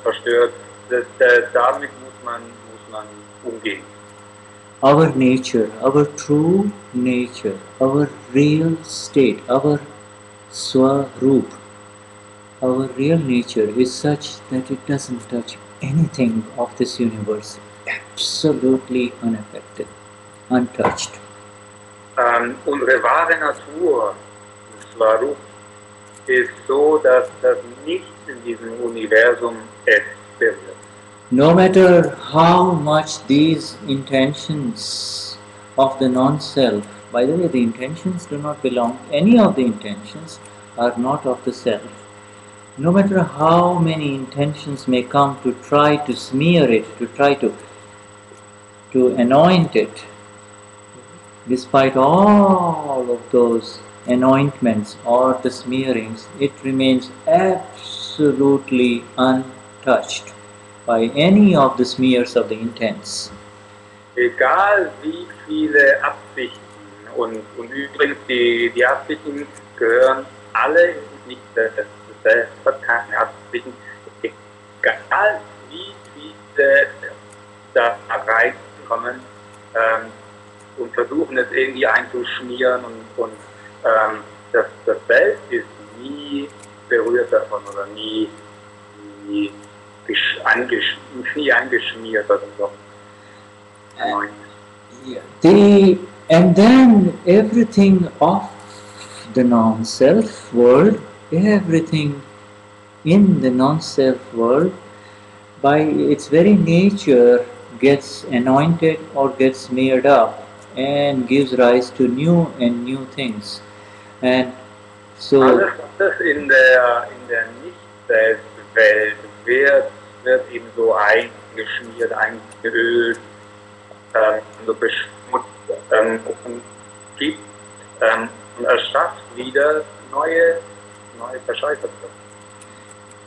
[SPEAKER 4] verstört. Damit muss man umgehen.
[SPEAKER 1] Our nature, our true nature, our real state, our swarupa, our real nature is such that it doesn't touch anything of this universe, absolutely unaffected, untouched.
[SPEAKER 4] Unsere wahre Natur, Swarupa, ist so, dass nichts in diesem Universum es berührt.
[SPEAKER 1] No matter how much these intentions of the non-self, by the way, the intentions do not belong, any of the intentions are not of the self. No matter how many intentions may come to try to smear it, to try to anoint it, despite all of those anointments or the smearings, it remains absolutely untouched by any of the smears of the intents.
[SPEAKER 4] Egal wie viele Absichten, und übrigens die Absichten gehören alle nicht selbst, hat keine Absichten, egal wie viele da reinkommen und versuchen es irgendwie einzuschmieren und das Selbst ist nie berührt davon oder nie eingeschmiert oder so.
[SPEAKER 1] And then everything of the non-self world, everything in the non-self world, by its very nature gets anointed or gets smeared up and gives rise to new and new things. And so
[SPEAKER 4] alles in der Nicht-Selbst-Welt wird eben so eingeschmiert, eingeölt, so beschmutzt und gibt und erschafft wieder neue Verscheißungen.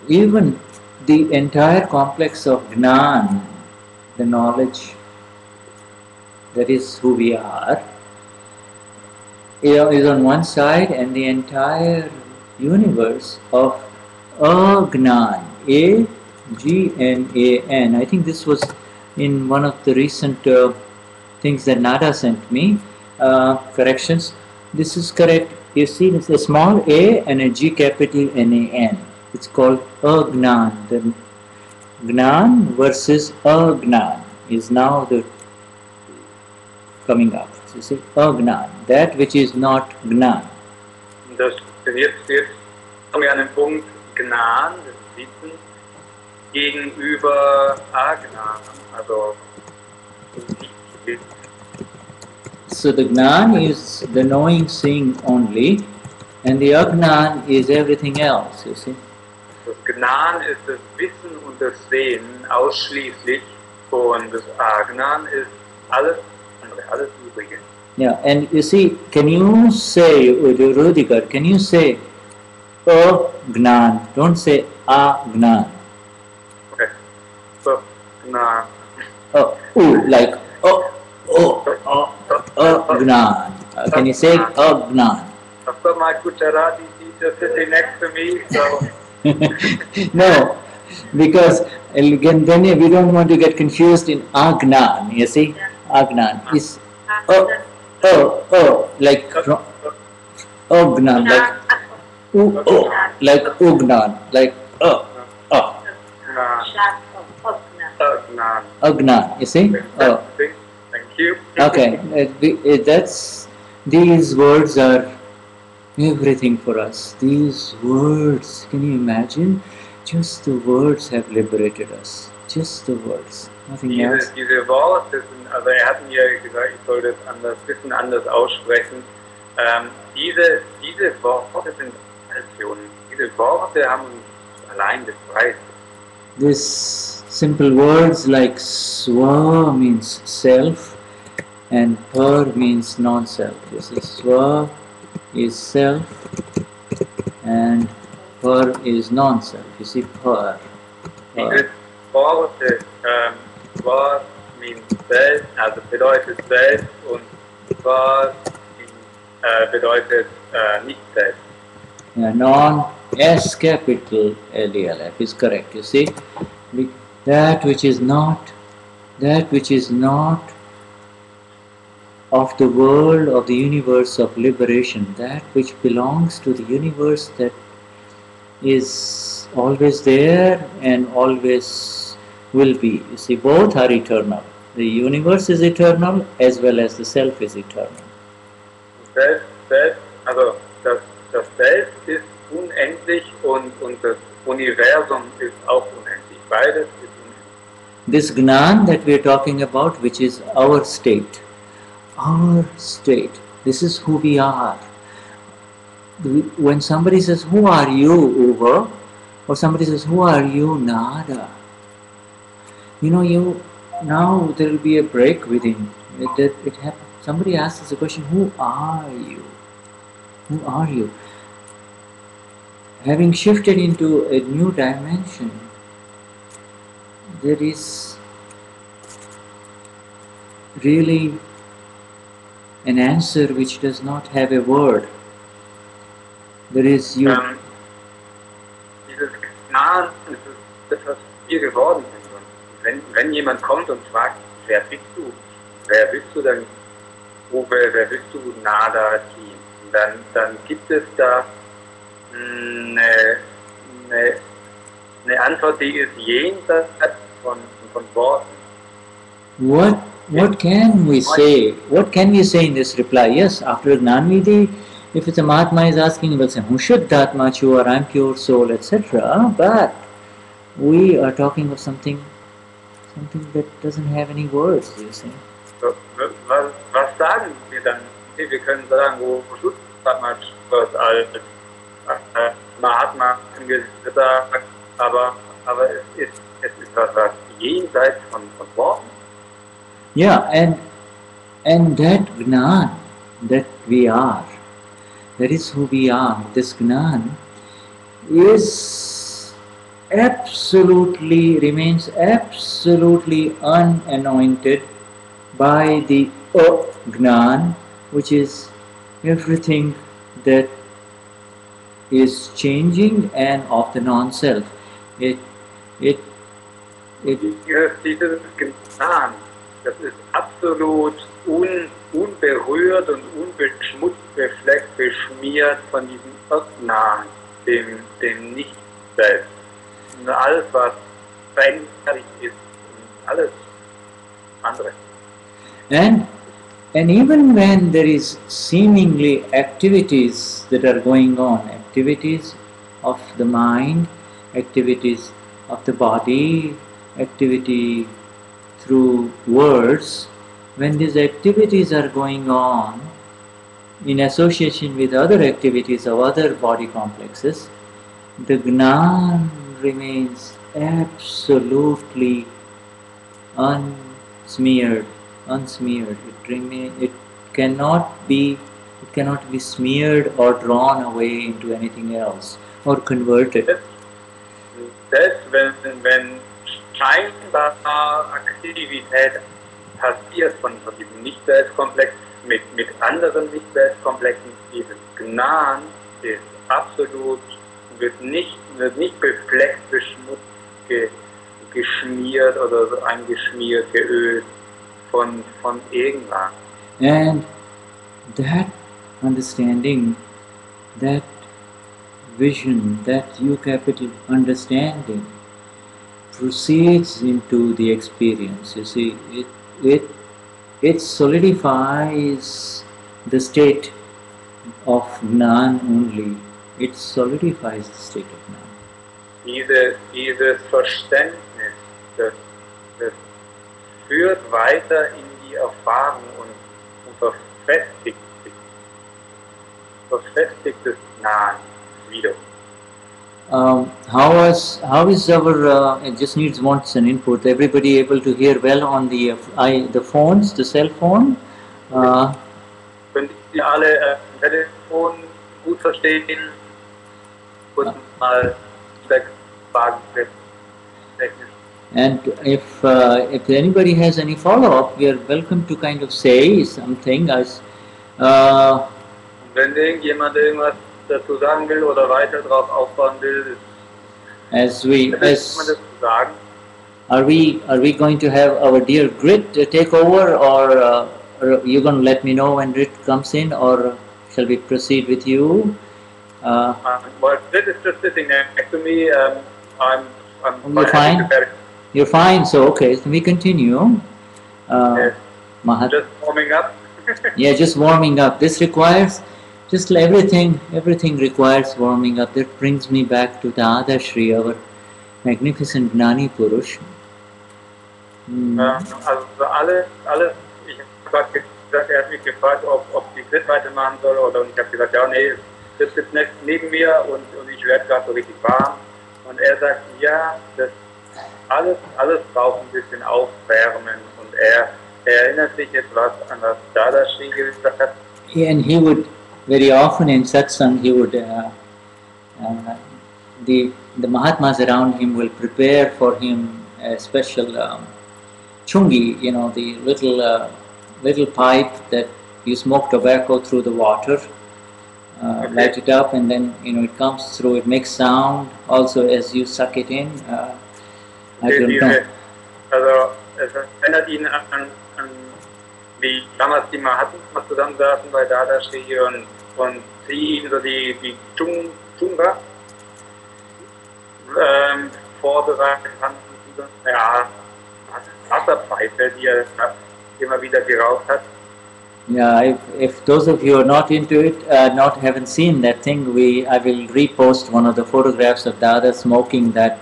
[SPEAKER 1] Even the entire complex of Gnan, the knowledge that is who we are, is on one side, and the entire universe of Gnan, a Gnan. I think this was in one of the recent things that Nada sent me. Corrections. This is correct. You see, it's a small a and a G capital Nan. It's called Agnan. The Gnan versus Agnan is now the coming up. So you see, Agnan, that which is not Gnan.
[SPEAKER 4] Das jetzt kommen wir an den Punkt Gnan, das Wissen, gegenüber Agnan, also
[SPEAKER 1] So the Gnan is the knowing, seeing only, and the Agnan is everything else, you see.
[SPEAKER 4] Das Gnan ist das Wissen und das Sehen ausschließlich und das Agnan ist alles andere, alles Übrige.
[SPEAKER 1] Yeah, and you see, can you say, Rudiger, can you say Gnan? Don't say Gnan.
[SPEAKER 4] Okay. So, Gnan.
[SPEAKER 1] Like Gnan. Can you say Gnan?
[SPEAKER 4] I've got my Gujarati teacher sitting next to me, so...
[SPEAKER 1] No, because again, then we don't want to get confused in Agnan, you see? Agnan is like Agnan, like Ugnan, like Agnan, you see?
[SPEAKER 4] Thank you.
[SPEAKER 1] Okay, that's, these words are everything for us. These words, can you imagine? Just the words have liberated us. Just the words, nothing else.
[SPEAKER 4] Diese Worte sind, also hat mir gesagt, ich sollte es anders, bisschen anders aussprechen. Diese Worte sind Aktionen. Diese Worte haben uns allein befreit.
[SPEAKER 1] These simple words like swa means self and par means non-self. This is swa is self and par is non-self. You see, par.
[SPEAKER 4] Diese Worte, swa means self, also bedeutet selbst, und par bedeutet nicht selbst.
[SPEAKER 1] Yeah, non-S capital LELF is correct. You see, that which is not of the world, of the universe of liberation, that which belongs to the universe that is always there and always will be. You see, both are eternal. The universe is eternal as well as the self is eternal.
[SPEAKER 4] Also das Selbst ist unendlich und das Universum ist auch unendlich. Beides ist unendlich.
[SPEAKER 1] This Gnan that we are talking about, which is our state, this is who we are. When somebody says, who are you, Uwe? Or somebody says, who are you, Nada? You know, now there will be a break within. It happens. Somebody asks us a question, who are you? Who are you? Having shifted into a new dimension, there is really an answer which does not have a word. There is you.
[SPEAKER 4] Dieses Gnan ist das, was wir geworden sind. Wenn jemand kommt und fragt, wer bist du? Wer bist du denn? Uwe, wer bist du? Nada, Team. Dann gibt es da eine Antwort, die ist jenseits von Worten.
[SPEAKER 1] What can we say? What can we say in this reply? Yes, after Gnanvidhi, if it's a Mahatma is asking, we'll say, Hushadhatma Chur, I'm pure soul, etc. But we are talking of something that doesn't have any words, you see.
[SPEAKER 4] So, was sagen wir dann? Wir können sagen, wo Hushadhatma Chur als Mahatma gesagt, aber es ist was jenseits von Worten.
[SPEAKER 1] Yeah, and that Gnan that we are, that is who we are, this Gnan remains absolutely unanointed by the Gnan, which is everything that is changing and of the non-self. It
[SPEAKER 4] dieses Gnan, das ist absolut unberührt und unbeschmutzt, befleckt, beschmiert von diesem Gnan, dem Nicht-Selbst. Und alles, was veränderlich ist, und alles andere.
[SPEAKER 1] And even when there is seemingly activities that are going on, activities of the mind, activities of the body, activity through words, when these activities are going on in association with other activities of other body complexes, the Gnan remains absolutely unsmeared. It cannot be smeared or drawn away into anything else or converted.
[SPEAKER 4] Selbst wenn scheinbar Aktivität passiert von diesem Nicht-Selbstkomplex mit anderen Nicht-Selbstkomplexen, dieses Gnan ist absolut, wird nicht befleckt, beschmutzt, geschmiert oder so eingeschmiert, geölt von irgendwas.
[SPEAKER 1] And that understanding, that vision, that U capital understanding proceeds into the experience. You see, it solidifies the state of Gnan only. It solidifies the state of Gnan.
[SPEAKER 4] Dieses Verständnis, das führt weiter in die Erfahrung und verfestigt das Gnan wieder.
[SPEAKER 1] How is our? It just wants an input. Everybody able to hear well on the phones, the cell phone?
[SPEAKER 4] Könnt ihr alle Telefon gut verstehen? Kurz mal Fragen.
[SPEAKER 1] And if anybody has any follow-up, we are welcome to kind of say something.
[SPEAKER 4] Wenn irgendjemand irgendwas dazu sagen will oder weiter darauf aufbauen will,
[SPEAKER 1] are we going to have our dear Grit take over, or are you going to let me know when Grit comes in, or shall we proceed with you?
[SPEAKER 4] Well, Grit is just sitting next to me. I'm
[SPEAKER 1] You're fine. You're fine. So okay, so we continue.
[SPEAKER 4] Yes. Just warming up.
[SPEAKER 1] Yeah, just warming up. This requires. Just everything requires warming up. That brings me back to Dadashri, our magnificent Gnani Purush.
[SPEAKER 4] Also alles, ich habe gesagt, er hat mich gefragt, ob die Grit weitermachen soll, und ich habe gesagt, ja, nee, das sitzt neben mir und ich werde gerade so richtig warm. Und er sagt, ja, das alles braucht ein bisschen Aufwärmen, und er erinnert sich etwas an das Dadashri gesagt hat.
[SPEAKER 1] Yeah, and he would very often in Satsang, he would the Mahatmas around him will prepare for him a special chungi, the little pipe that you smoke tobacco through the water, light it up, and then it comes through. It makes sound also as you suck it in. I don't know.
[SPEAKER 4] Also es erinnert ihn an wie damals die Mahatmas zusammensaßen bei Dadashri und sie ihm so die Chunga vorbereitet haben, eine Wasserpfeife, die er immer wieder geraucht hat.
[SPEAKER 1] Yeah, if those of you are not into it, haven't seen that thing, I will repost one of the photographs of Dada smoking that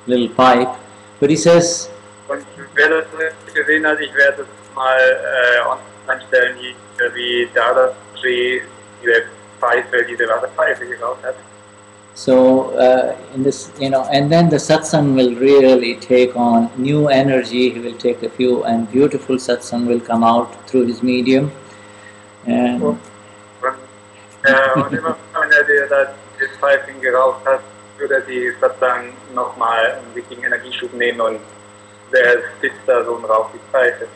[SPEAKER 1] little pipe. But he says,
[SPEAKER 4] und wer das nicht gesehen hat, ich werde es mal online stellen, wie Dadashri diese Wasserpfeife geraucht hat.
[SPEAKER 1] So in this, and then the satsang will really take on new energy. He will take a few, and beautiful satsang will come out through his medium. And
[SPEAKER 4] und immer wenn er die Pfeifen geraucht hat, würde die Satsang nochmal einen wichtigen Energieschub nehmen, und der sitzt da so und raucht die Pfeife.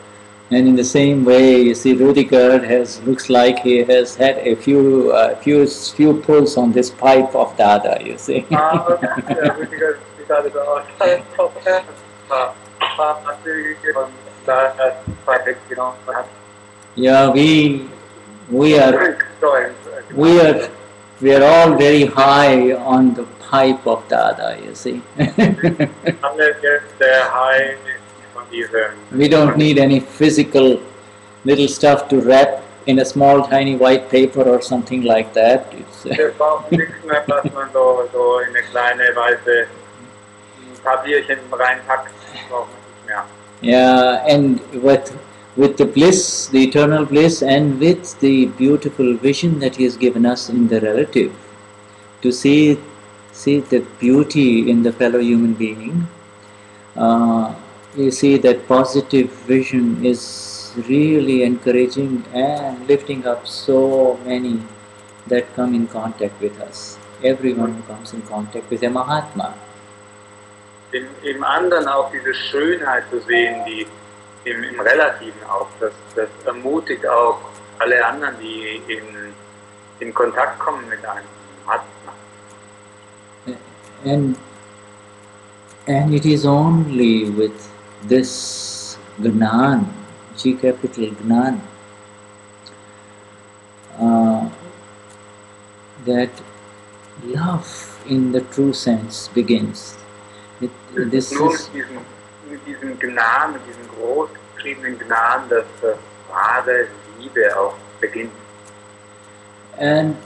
[SPEAKER 1] And in the same way, you see, Rudiger looks like he has had a few pulls on this pipe of Dada. You see.
[SPEAKER 4] Fahrzeuge und da das Fahrzeug genommen hat.
[SPEAKER 1] Yeah, we are all very high on the pipe of Dada, you see.
[SPEAKER 4] Alle jetzt sehr high von diesem.
[SPEAKER 1] We don't need any physical little stuff to wrap in a small tiny white paper or something like that.
[SPEAKER 4] Wir brauchen nichts mehr, was man so in eine kleine weiße Papierchen reinpackt. Das brauchen wir nicht mehr.
[SPEAKER 1] Yeah, and with the bliss, the eternal bliss, and with the beautiful vision that He has given us in the relative, to see the beauty in the fellow human being, you see that positive vision is really encouraging and lifting up so many that come in contact with us. Everyone who comes in contact with a Mahatma.
[SPEAKER 4] Im anderen auch diese Schönheit zu sehen, die im Relativen auch, das ermutigt auch alle anderen, die in Kontakt kommen mit einem Mahatma.
[SPEAKER 1] And it is only with this Gnan, G capital Gnan, that love in the true sense begins. This
[SPEAKER 4] Nur
[SPEAKER 1] is
[SPEAKER 4] mit diesem Gnan, mit diesem großgeschriebenen Gnan, dass wahre Liebe auch beginnt.
[SPEAKER 1] and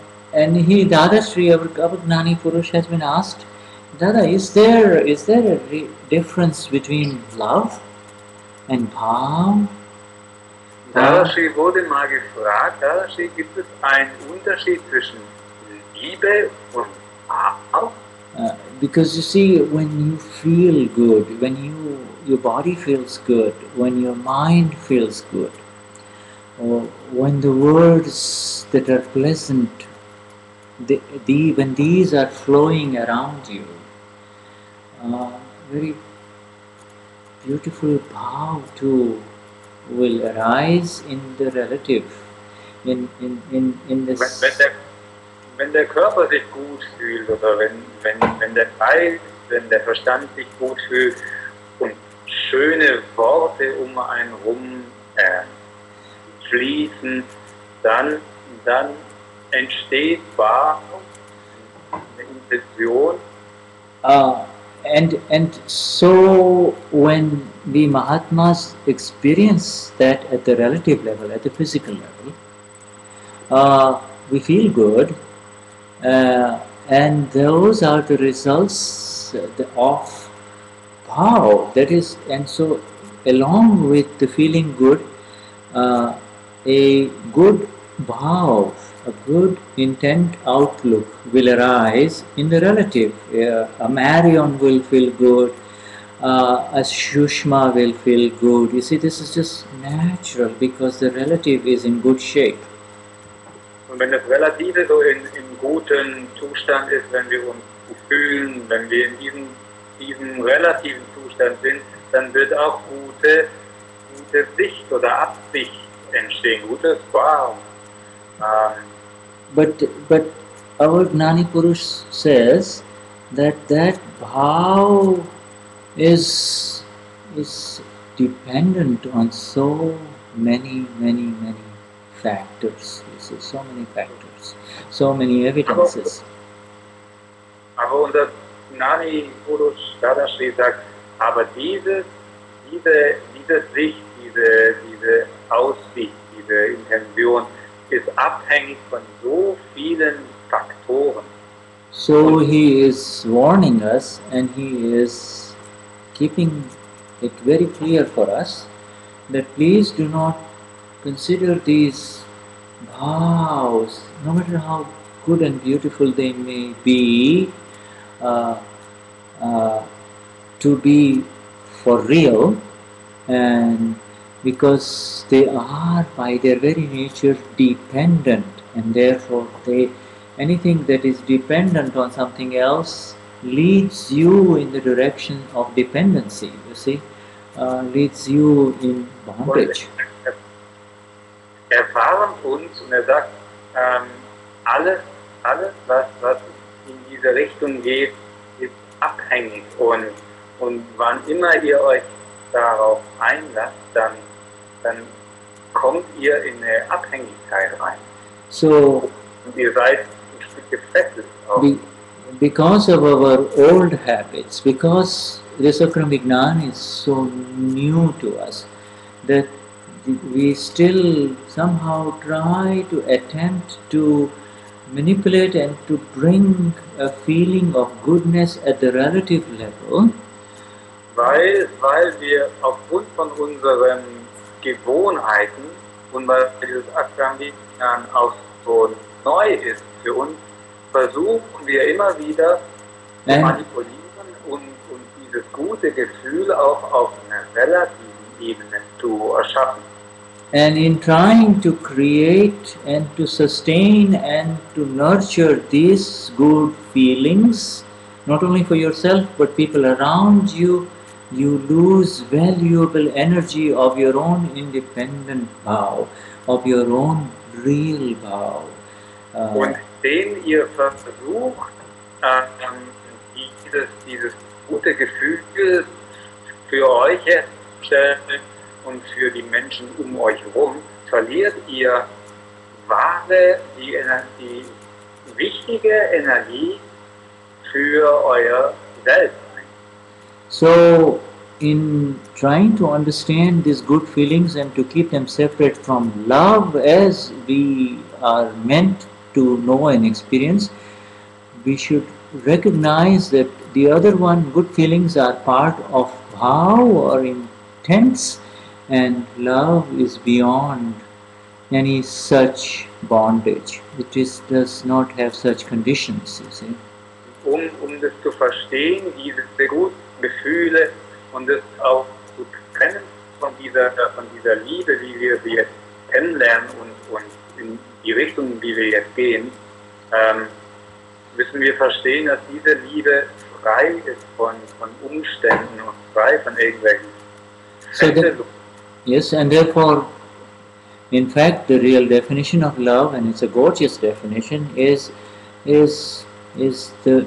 [SPEAKER 1] he Dadashri, our Gnani Purush, has been asked, Dada, is there a difference between love and Bhaav?
[SPEAKER 4] Dadashri wurde mal gefragt, Dadashri, gibt es einen Unterschied zwischen Liebe und Bhaav?
[SPEAKER 1] Because you see, when you feel good, when your body feels good, when your mind feels good, or when the words that are pleasant, when these are flowing around you, very beautiful bhav too will arise in the relative, in this.
[SPEAKER 4] Wenn der Körper sich gut fühlt oder wenn der Geist, wenn der Verstand sich gut fühlt und schöne Worte um einen rum fließen, dann entsteht Bhaav, eine Intention.
[SPEAKER 1] And so when we Mahatmas experience that at the relative level, at the physical level, we feel good. And those are the results of Bhaav. That is, and so along with the feeling good, a good Bhaav, a good intent outlook will arise in the relative. A Marion will feel good, a Shushma will feel good. You see, this is just natural because the relative is in good shape.
[SPEAKER 4] Und wenn das Relative so in gutem Zustand ist, wenn wir uns fühlen, wenn wir in diesem relativen Zustand sind, dann wird auch gute Sicht oder Absicht entstehen, gutes Bhaav.
[SPEAKER 1] But our Gnani Purush says that Bhaav is dependent on so many factors. So many factors, so many evidences.
[SPEAKER 4] Aber unser Gnani Purush Dadashri sagt, aber diese Sicht, diese Aussicht, diese Intention ist abhängig von so vielen Faktoren.
[SPEAKER 1] So he is warning us and he is keeping it very clear for us that please do not consider these Bhavs, no matter how good and beautiful they may be, to be for real, and because they are by their very nature dependent, and therefore anything that is dependent on something else leads you in the direction of dependency, you see, leads you in bondage.
[SPEAKER 4] Erfahren uns und sagt, alles, was in diese Richtung geht, ist abhängig und wann immer ihr euch darauf einlasst, dann kommt ihr in eine Abhängigkeit rein.
[SPEAKER 1] So,
[SPEAKER 4] Und ihr seid ein Stück gefesselt auch.
[SPEAKER 1] because of our old habits, because this Akram Vignan is so new to us, that we still somehow try to attempt to manipulate and to bring a feeling of goodness at the relative level.
[SPEAKER 4] Weil wir aufgrund von unseren Gewohnheiten und weil dieses Akram Vignan auch so neu ist für uns, versuchen wir immer wieder zu manipulieren und dieses gute Gefühl auch auf einer relativen Ebene zu erschaffen.
[SPEAKER 1] And in trying to create and to sustain and to nurture these good feelings, not only for yourself but people around you, you lose valuable energy of your own independent Bhaav, of your own real Bhaav.
[SPEAKER 4] Und indem ihr versucht, dieses gute Gefühl für euch herzustellen und für die Menschen um euch herum, verliert ihr die wichtige Energie für euer Selbstsein.
[SPEAKER 1] So, in trying to understand these good feelings and to keep them separate from love as we are meant to know and experience, we should recognize that the other one, good feelings, are part of Bhaav or intents, and love is beyond any such bondage. It does not have such conditions, you see.
[SPEAKER 4] Um das zu verstehen, diese guten Gefühle und das auch zu trennen von dieser Liebe, wie wir sie jetzt kennenlernen und in die Richtung, wie wir jetzt gehen, müssen wir verstehen, dass diese Liebe frei ist von Umständen und frei von irgendwelchen
[SPEAKER 1] Yes, and therefore, in fact, the real definition of love, and it's a gorgeous definition, is the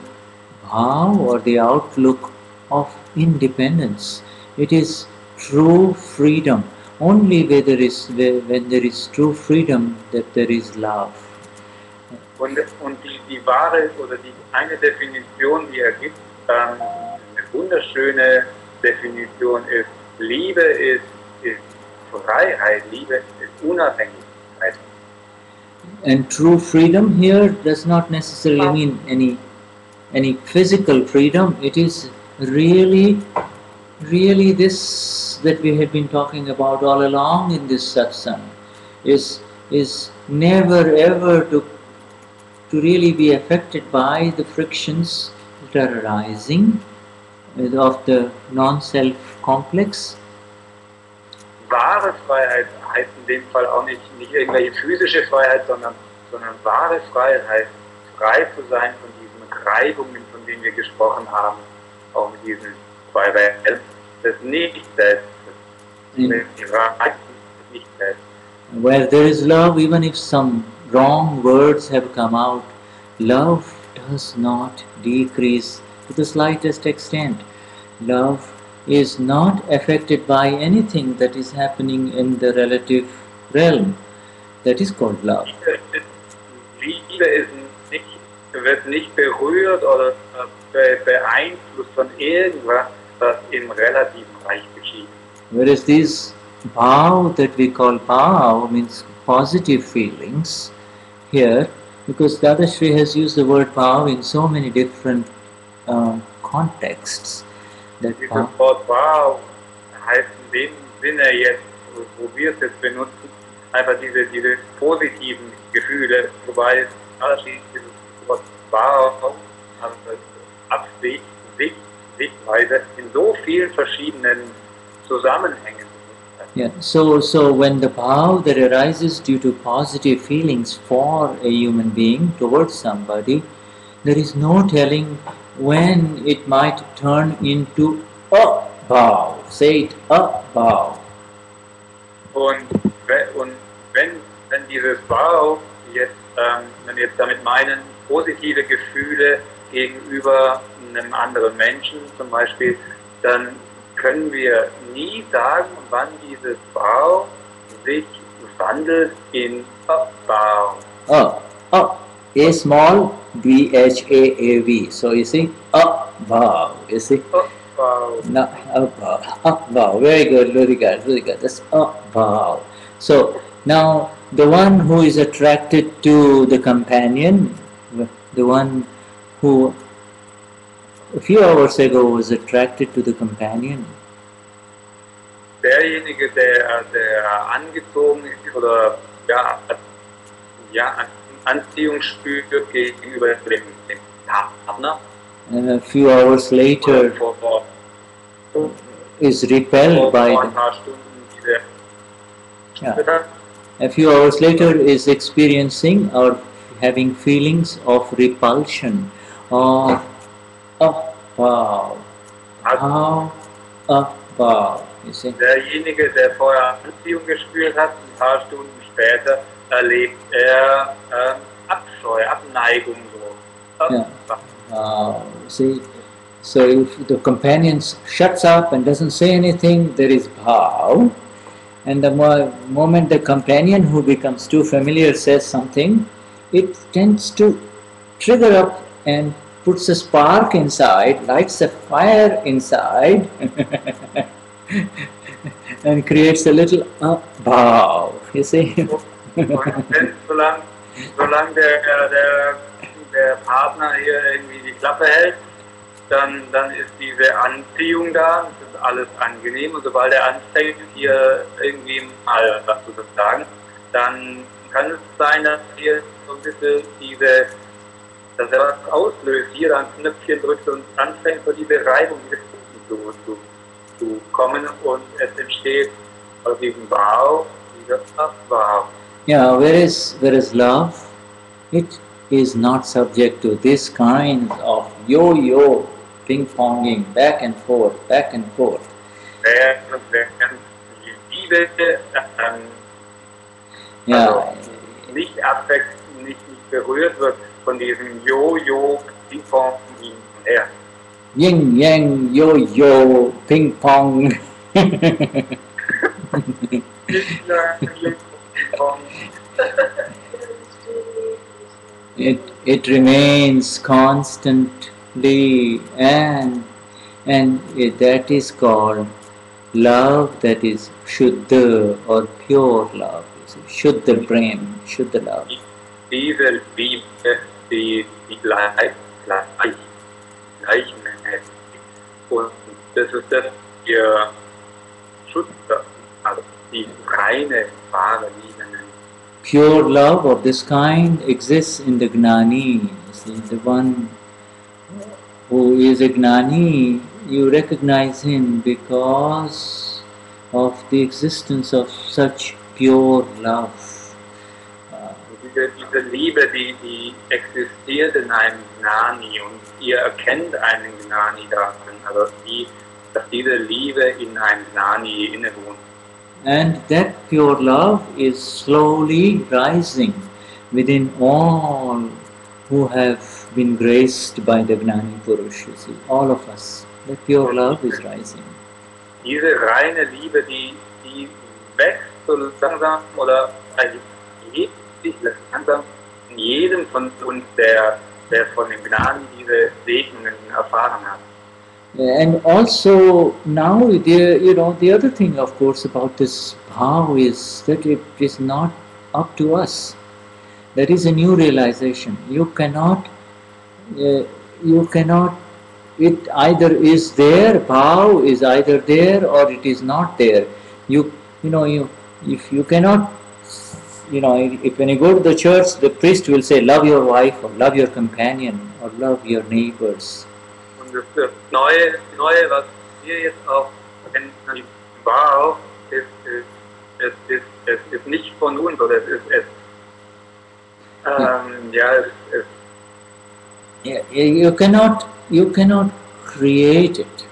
[SPEAKER 1] Bhaav or the outlook of independence. It is true freedom. Only when there is true freedom that there is love.
[SPEAKER 4] Und die wahre oder die eine Definition, die er gibt, eine wunderschöne Definition ist, Liebe ist Freiheit, Liebe ist Unabhängigkeit.
[SPEAKER 1] And true freedom here does not necessarily mean any physical freedom. It is really this that we have been talking about all along in this satsang, is never ever to really be affected by the frictions that are arising of the non-self complex.
[SPEAKER 4] Wahre Freiheit heißt in dem Fall auch nicht irgendwelche physische Freiheit, sondern wahre Freiheit heißt, frei zu sein von diesen Reibungen, von denen wir gesprochen haben, auch mit diesen zwei Welten, das Nicht-Selbst, die Reibung des Nicht-Selbst.
[SPEAKER 1] Where there is love, even if some wrong words have come out, love does not decrease to the slightest extent. Love is not affected by anything that is happening in the relative realm. That is called love.
[SPEAKER 4] Liebe wird nicht berührt oder beeinflusst von irgendwas, was im relativen Reich geschieht.
[SPEAKER 1] Whereas this Bhaav that we call Bhaav means positive feelings here, because Dadashri has used the word Bhaav in so many different contexts.
[SPEAKER 4] Dieses Wort Bhaav heißt in dem Sinne jetzt, wo wir es jetzt benutzen, einfach diese positiven Gefühle, wobei dieses Wort Bhaav, also Absicht, Sichtweise, in so vielen verschiedenen Zusammenhängen.
[SPEAKER 1] Yeah. So when the Bhaav that arises due to positive feelings for a human being towards somebody, there is no telling when it might turn into a Bhaav. Say it, a Bhaav.
[SPEAKER 4] Und wenn dieses Bhaav jetzt, wenn wir jetzt damit meinen, positive Gefühle gegenüber einem anderen Menschen zum Beispiel, dann können wir nie sagen, wann dieses Bhaav sich wandelt in Bhaav.
[SPEAKER 1] A small Bhaav. So you see, Bhaav. You see,
[SPEAKER 4] Bhaav.
[SPEAKER 1] no, Bhaav. Very good, very good, very good. That's Bhaav. So now the one who is attracted to the companion, the one who a few hours ago was attracted to the companion.
[SPEAKER 4] Derjenige, der angezogen ist oder Anziehung spürt gegenüber dem Partner.
[SPEAKER 1] And a few hours later is repelled by a few hours later is experiencing or having feelings of repulsion or Bhaav. Bhaav. You see?
[SPEAKER 4] Derjenige, der vorher Anziehung gespürt hat, ein paar Stunden später erlebt er Abscheu, Abneigung so.
[SPEAKER 1] See, so if the companion shuts up and doesn't say anything, there is Bhaav. And the moment the companion who becomes too familiar says something, it tends to trigger up and puts a spark inside, lights a fire inside and creates a little Bhaav, you see.
[SPEAKER 4] Solange der Partner hier irgendwie die Klappe hält, dann ist diese Anziehung da, das ist alles angenehm, und sobald er anfängt hier irgendwie mal was zu sagen, dann kann es sein, dass hier so ein bisschen dass er was auslöst, hier ein Knöpfchen drückt und anfängt, so diese Reibung zu kommen, und es entsteht aus diesem Bhaav, dieser Bhaav.
[SPEAKER 1] Yeah, whereas love, it is not subject to this kind of yo-yo, ping-ponging, back and forth, back and forth.
[SPEAKER 4] Während Liebe nicht abwächst, nicht berührt wird von diesem yo-yo, ping-pong hin und her.
[SPEAKER 1] Yin yang yo-yo, ping-pong. It remains constantly, and that is called love, that is Shuddha or pure love. Shuddha Prem, Shuddha love.
[SPEAKER 4] Diese Liebe, die gleichmäßig. Und das ist das hier Shuddha, also die reine, wahre Liebe.
[SPEAKER 1] Pure love of this kind exists in the Gnani. See, the one who is a Gnani, you recognize him because of the existence of such pure love.
[SPEAKER 4] Diese Liebe, die existiert in einem Gnani, und ihr erkennt einen Gnani darin, also dass diese Liebe in einem Gnani innewohnt.
[SPEAKER 1] And that pure love is slowly rising within all who have been graced by the Gnani Purush. You see, all of us. That pure love is rising.
[SPEAKER 4] Diese reine Liebe, die wächst so langsam oder erhebt sich langsam in jedem von uns, der von dem Gnani diese Segnungen erfahren hat.
[SPEAKER 1] And also now, the other thing, of course, about this Bhaav is that it is not up to us. There is a new realization. You cannot. It either is there. Bhaav is either there or it is not there. If you cannot. If when you go to the church, the priest will say, "Love your wife," or "Love your companion," or "Love your neighbors."
[SPEAKER 4] Das Neue, was wir jetzt auch kennen, Bhaav, ist nicht von uns, oder
[SPEAKER 1] You cannot create it.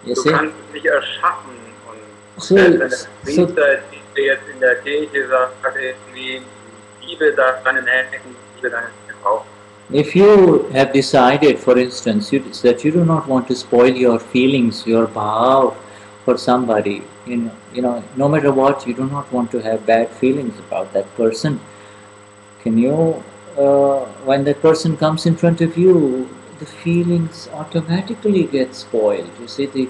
[SPEAKER 1] You see?
[SPEAKER 4] Du kannst es nicht erschaffen, und wenn der Priester, der jetzt in der Kirche sagt, irgendwie, liebe deinen Nächsten, liebe deine Frau.
[SPEAKER 1] If you have decided, for instance, that you do not want to spoil your feelings, your Bhaav, for somebody, no matter what, you do not want to have bad feelings about that person. Can you, when that person comes in front of you, the feelings automatically get spoiled. You see, the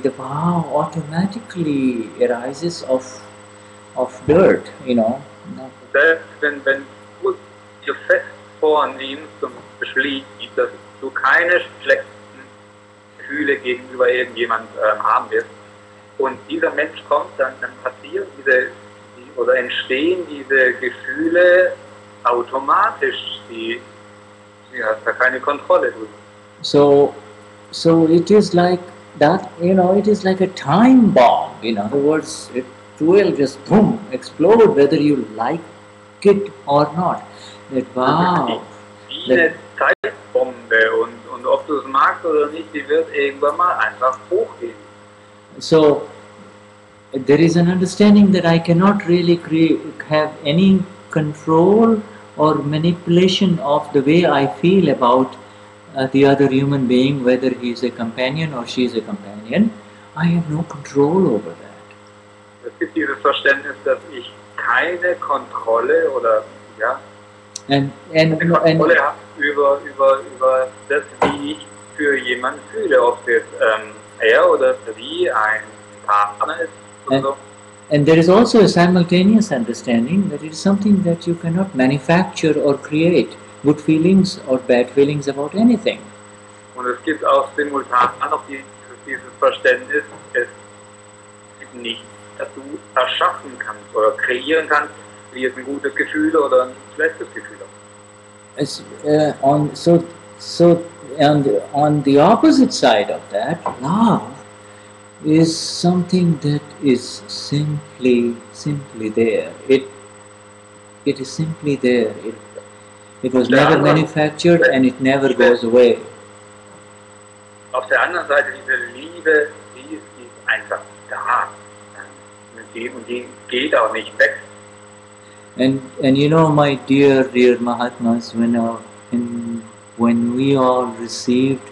[SPEAKER 1] Bhaav automatically arises of dirt,
[SPEAKER 4] Selbst wenn du dir fest vornimmst und beschließt, dass du keine schlechten Gefühle gegenüber irgendjemand haben wirst, und dieser Mensch kommt, dann passieren oder entstehen diese Gefühle automatisch, die hast da keine Kontrolle drüber.
[SPEAKER 1] So it is like that, it is like a time bomb. In other words, it will just boom, explode whether you like it or not. That wow.
[SPEAKER 4] Wie eine Zeitbombe, und ob du es magst oder nicht, die wird irgendwann mal einfach hochgehen.
[SPEAKER 1] So there is an understanding that I cannot really have any control or manipulation of the way I feel about the other human being, whether he is a companion or she is a companion. I have no control over that.
[SPEAKER 4] Es gibt dieses Verständnis, dass ich keine Kontrolle oder Kontrolle habe über das, wie ich für jemanden fühle, ob es jetzt er oder sie ein Partner ist oder so.
[SPEAKER 1] And there is also a simultaneous understanding that it is something that you cannot manufacture or create, good feelings or bad feelings about anything.
[SPEAKER 4] Und es gibt auch simultan noch dieses Verständnis, es gibt nichts, das du erschaffen kannst oder kreieren kannst, wie es ein gutes Gefühl oder ein schlechtes Gefühl ist.
[SPEAKER 1] On the opposite side of that, love is something that is simply there. It is simply there. It was never manufactured and it never goes away.
[SPEAKER 4] Auf der anderen Seite, diese Liebe, die ist einfach da. Und die geht auch nicht weg.
[SPEAKER 1] And my dear Mahatmas, when we all received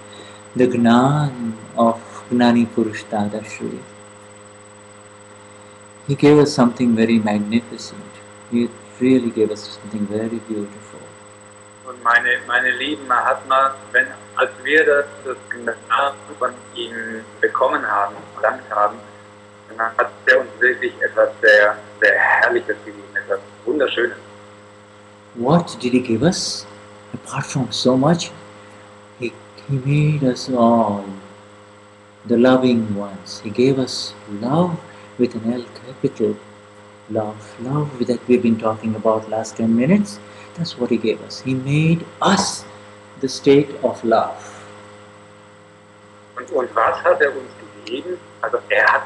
[SPEAKER 1] the Gnani of Gnani Purush Dadashri, he gave us something very magnificent. He really gave us something very beautiful.
[SPEAKER 4] Und meine lieben Mahatmas, als wir das Gnani von ihm bekommen haben, erlangt haben, dann hat er uns wirklich etwas sehr, sehr Herrliches gegeben, etwas Wunderschönes.
[SPEAKER 1] What did he give us? Apart from so much, he made us all the loving ones. He gave us love with an L capital. Love that we've been talking about last 10 minutes. That's what he gave us. He made us the state of love.
[SPEAKER 4] Und was hat er uns gegeben? Also er hat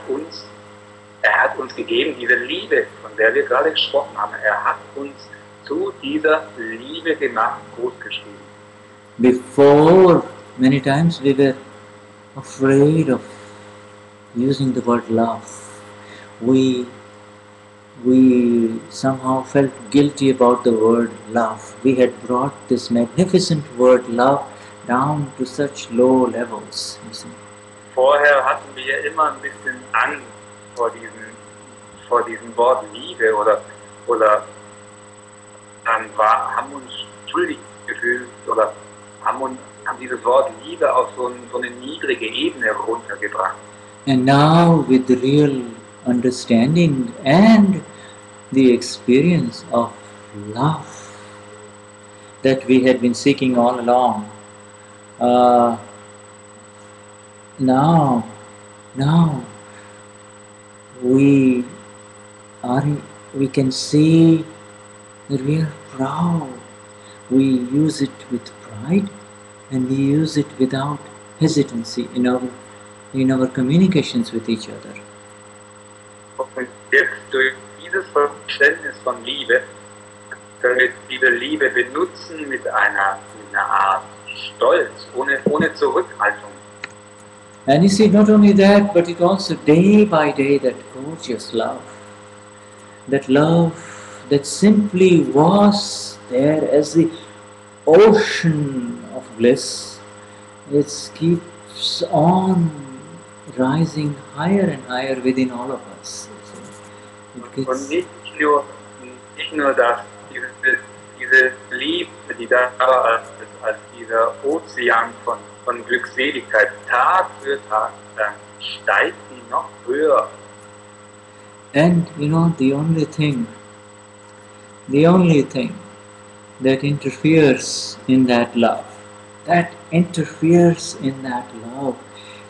[SPEAKER 4] uns gegeben diese Liebe, von der wir gerade gesprochen haben. Er hat uns zu dieser Liebe gemacht, großgeschrieben.
[SPEAKER 1] Before, many times we were afraid of using the word love. We somehow felt guilty about the word love. We had brought this magnificent word love down to such low levels. You see.
[SPEAKER 4] Vorher hatten wir immer ein bisschen Angst vor diesem Wort Liebe oder haben uns schuldig gefühlt oder haben dieses Wort Liebe auf so eine niedrige Ebene runtergebracht.
[SPEAKER 1] And now with the real understanding and the experience of love that we had been seeking all along, now we can see that we are proud. We use it with pride and we use it without hesitancy in our communications with each other.
[SPEAKER 4] Und jetzt durch dieses Verständnis von Liebe können wir diese Liebe benutzen mit einer Art Stolz, ohne Zurückhaltung.
[SPEAKER 1] And you see, not only that, but it also day by day that gorgeous love. That love that simply was there as the ocean of bliss. It keeps on rising higher and higher within all of us. So it
[SPEAKER 4] Und
[SPEAKER 1] gets,
[SPEAKER 4] nicht nur dass diese Liebe, die da als dieser Ozean von Glückseligkeit Tag für Tag steigt die noch höher.
[SPEAKER 1] and you know, the only thing that interferes in that love,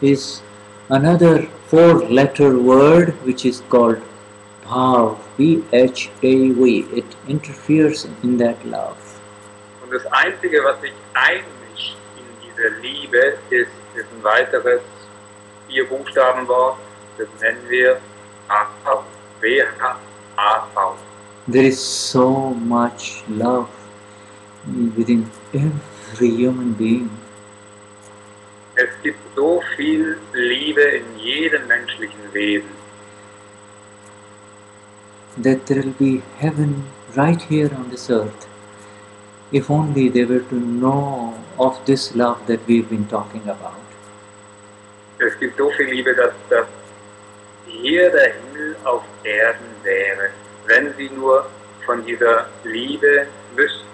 [SPEAKER 1] is another four-letter word which is called Bhaav, B-H-A-V. It interferes in that love.
[SPEAKER 4] Und das Einzige, was sich einmischt in diese Liebe, ist ein weiteres 4-Buchstaben-Wort, das nennen wir A-V, B-H-A-V.
[SPEAKER 1] There is so much love within every human being.
[SPEAKER 4] Es gibt so viel Liebe in jedem menschlichen Wesen,
[SPEAKER 1] That there will be heaven right here on this earth if only they were to know of this love that we've been talking about.
[SPEAKER 4] es gibt so viel Liebe, dass hier der Himmel auf Erden wäre, wenn sie nur von dieser Liebe wüssten.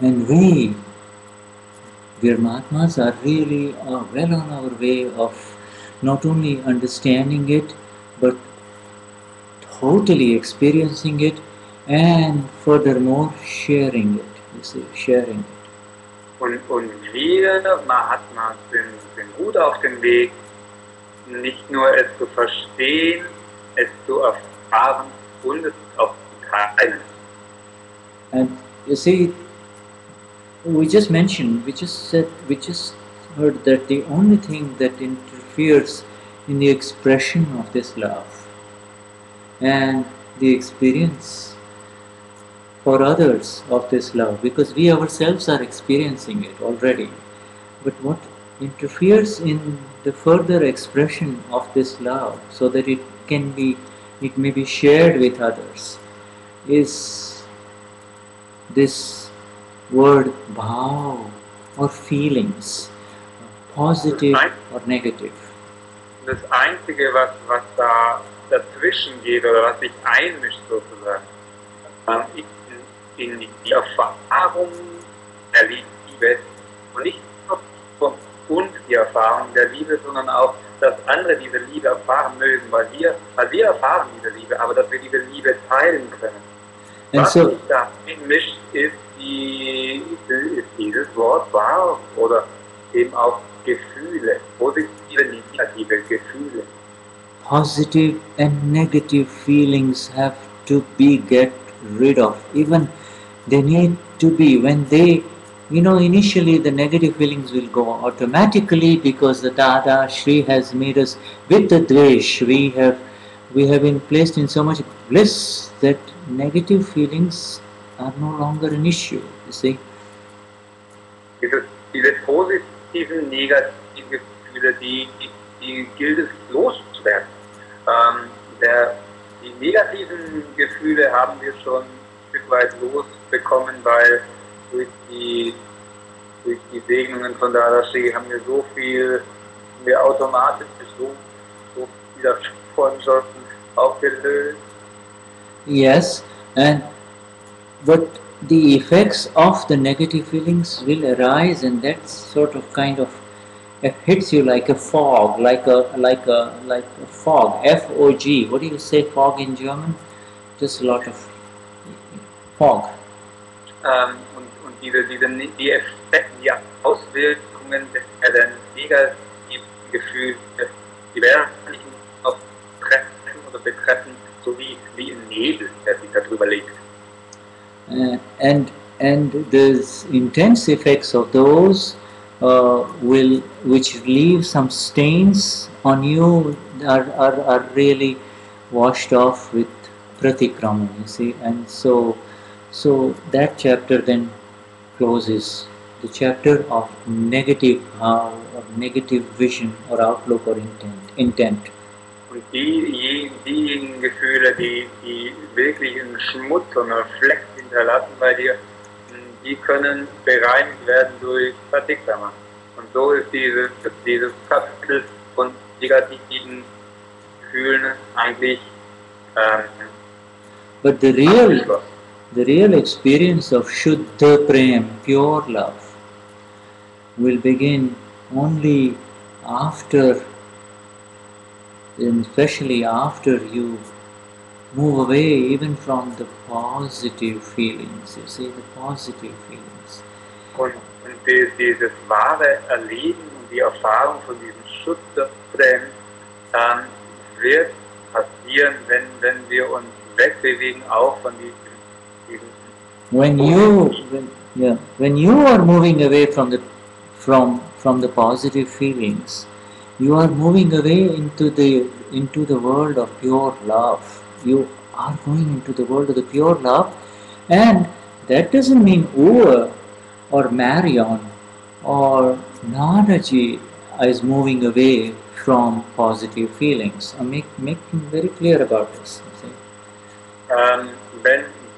[SPEAKER 1] And we Mahatmas are really well on our way of not only understanding it but totally experiencing it and furthermore sharing it, sharing it.
[SPEAKER 4] Und wir Mahatmas sind gut auf dem Weg, nicht nur es zu verstehen, es zu erfahren und es auch zu teilen.
[SPEAKER 1] And you see, we just heard that the only thing that interferes in the expression of this love and the experience for others of this love, because we ourselves are experiencing it already, but what interferes in the further expression of this love so that it may be shared with others is this word bhaav, or feelings, positive or negative.
[SPEAKER 4] Das Einzige, was da dazwischen geht oder was sich einmischt sozusagen, in die Erfahrung der Liebe und nicht nur von uns die Erfahrung der Liebe, sondern auch, dass andere diese Liebe erfahren mögen, weil wir erfahren diese Liebe, aber dass wir diese Liebe teilen können. Was sich da einmischt, ist dieses Wort Bhaav oder eben auch Gefühle, positive, negative Gefühle.
[SPEAKER 1] Positive and negative feelings have to be get rid of. Even they need to be, when they, initially the negative feelings will go automatically because the Dadashri has made us with the Dvesh. We have been placed in so much bliss that negative feelings are no longer an issue, you see.
[SPEAKER 4] Diese positiven, negativen Gefühle, die gilt es loszuwerden. Die negativen Gefühle haben wir schon ein Stück weit losbekommen, weil durch die Segnungen von Dadashri haben wir automatisch so viel davon schon aufgelöst.
[SPEAKER 1] Yes, but the effects of the negative feelings will arise, and that sort of kind of hits you like a fog, like a fog, F-O-G. What do you say fog in German? Just a lot of fog.
[SPEAKER 4] Und die Effekte, die Auswirkungen der negativen Gefühle, die werden nicht auf treffen oder betreffen, so wie ein Nebel, der sich darüber legt.
[SPEAKER 1] And the intense effects of those which leave some stains on you are really washed off with pratikraman, you see. And so that chapter then closes, the chapter of negative or negative vision or outlook or intent.
[SPEAKER 4] Und diejenigen Gefühle, die wirklich einen Schmutz und einen Fleck hinterlassen bei dir, die können bereinigt werden durch Pratikraman. Und so ist dieses Kapitel von negativen Gefühlen eigentlich
[SPEAKER 1] but the real experience of Shuddha Prem, pure love, will begin only after, and especially after you move away even from the positive feelings, you see, the positive feelings.
[SPEAKER 4] Und dieses wahre Erleben und die Erfahrung von diesem Schutzprem wird passieren, wenn wir uns wegbewegen auch von diesem
[SPEAKER 1] When you are moving away from the positive feelings, you are moving away into the world of pure love. You are going into the world of the pure love, and that doesn't mean Uva or Marion or Nadaji is moving away from positive feelings. I'm making very clear about this.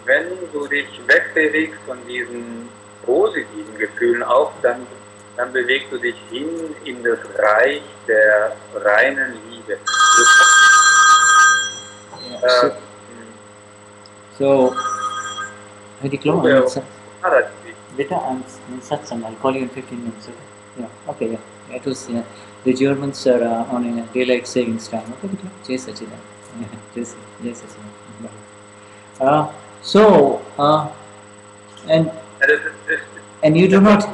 [SPEAKER 4] Wenn du dich wegbewegst von diesen positiven Gefühlen auch, dann bewegst du dich hin in das Reich der reinen Liebe.
[SPEAKER 1] So, Later,
[SPEAKER 4] I'm
[SPEAKER 1] in Satsang. I'll call you in 15 minutes. Okay? Yeah. Okay. Yeah. It was. Yeah. The Germans are on a daylight savings time. Okay. Jai Sachidan. Jai Sachidan. So, and you do not.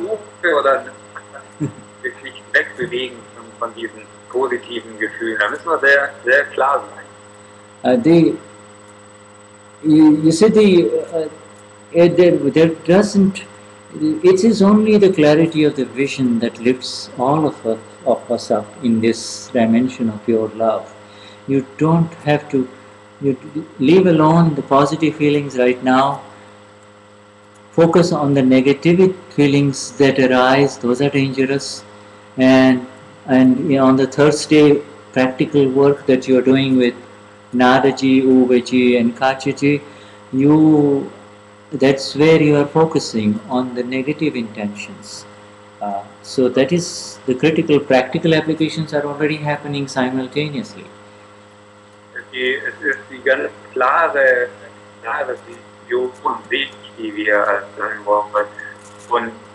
[SPEAKER 4] Sich wegbewegen von diesen positiven Gefühlen. Da müssen wir sehr, sehr klar sein.
[SPEAKER 1] You see, there doesn't. It is only the clarity of the vision that lifts all of us up in this dimension of pure love. You don't have to. You leave alone the positive feelings right now. Focus on the negative feelings that arise. Those are dangerous. And on the Thursday practical work that you are doing with Nadaji, Uvaji and Kachaji, that's where you are focusing on the negative intentions. So that is the critical. Practical applications are already happening simultaneously.
[SPEAKER 4] Es ist die ganz klare Vision von sich, die wir erstellen wollen.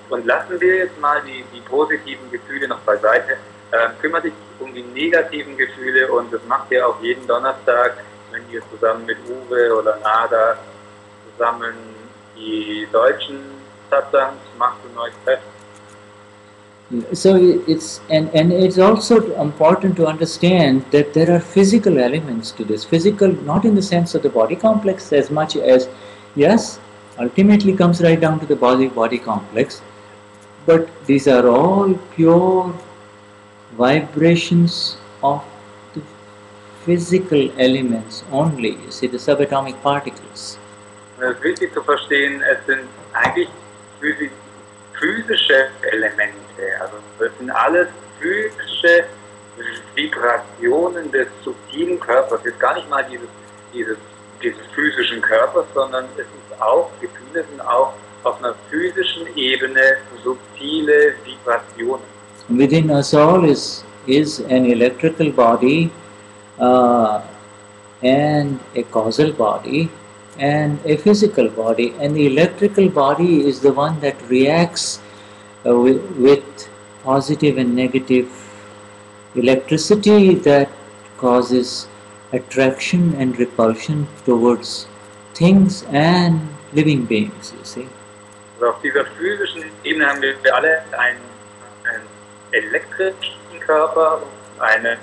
[SPEAKER 4] Und lassen wir jetzt mal die positiven Gefühle noch beiseite. Kümmert dich um die negativen Gefühle und das macht ihr auch jeden Donnerstag, wenn ihr zusammen mit Uwe oder Nada zusammen die deutschen Satsangs macht und euch trefft.
[SPEAKER 1] So it's also important to understand that there are physical elements to this. Physical, not in the sense of the body complex as much as, yes, ultimately comes right down to the body complex. But these are all pure vibrations of the physical elements only. You see, the subatomic particles.
[SPEAKER 4] Es ist wichtig zu verstehen, es sind eigentlich physische Elemente. Also das sind alles physische Vibrationen des subtilen Körpers. Jetzt gar nicht mal dieses physischen Körpers, sondern es ist auch, Gefühle sind auch auf einer physischen Ebene subtile Vibrationen.
[SPEAKER 1] Within us all is an electrical body and a causal body and a physical body, and the electrical body is the one that reacts with positive and negative electricity that causes attraction and repulsion towards things and living beings, you see.
[SPEAKER 4] Also auf dieser physischen Ebene haben wir alle einen elektrischen Körper, einen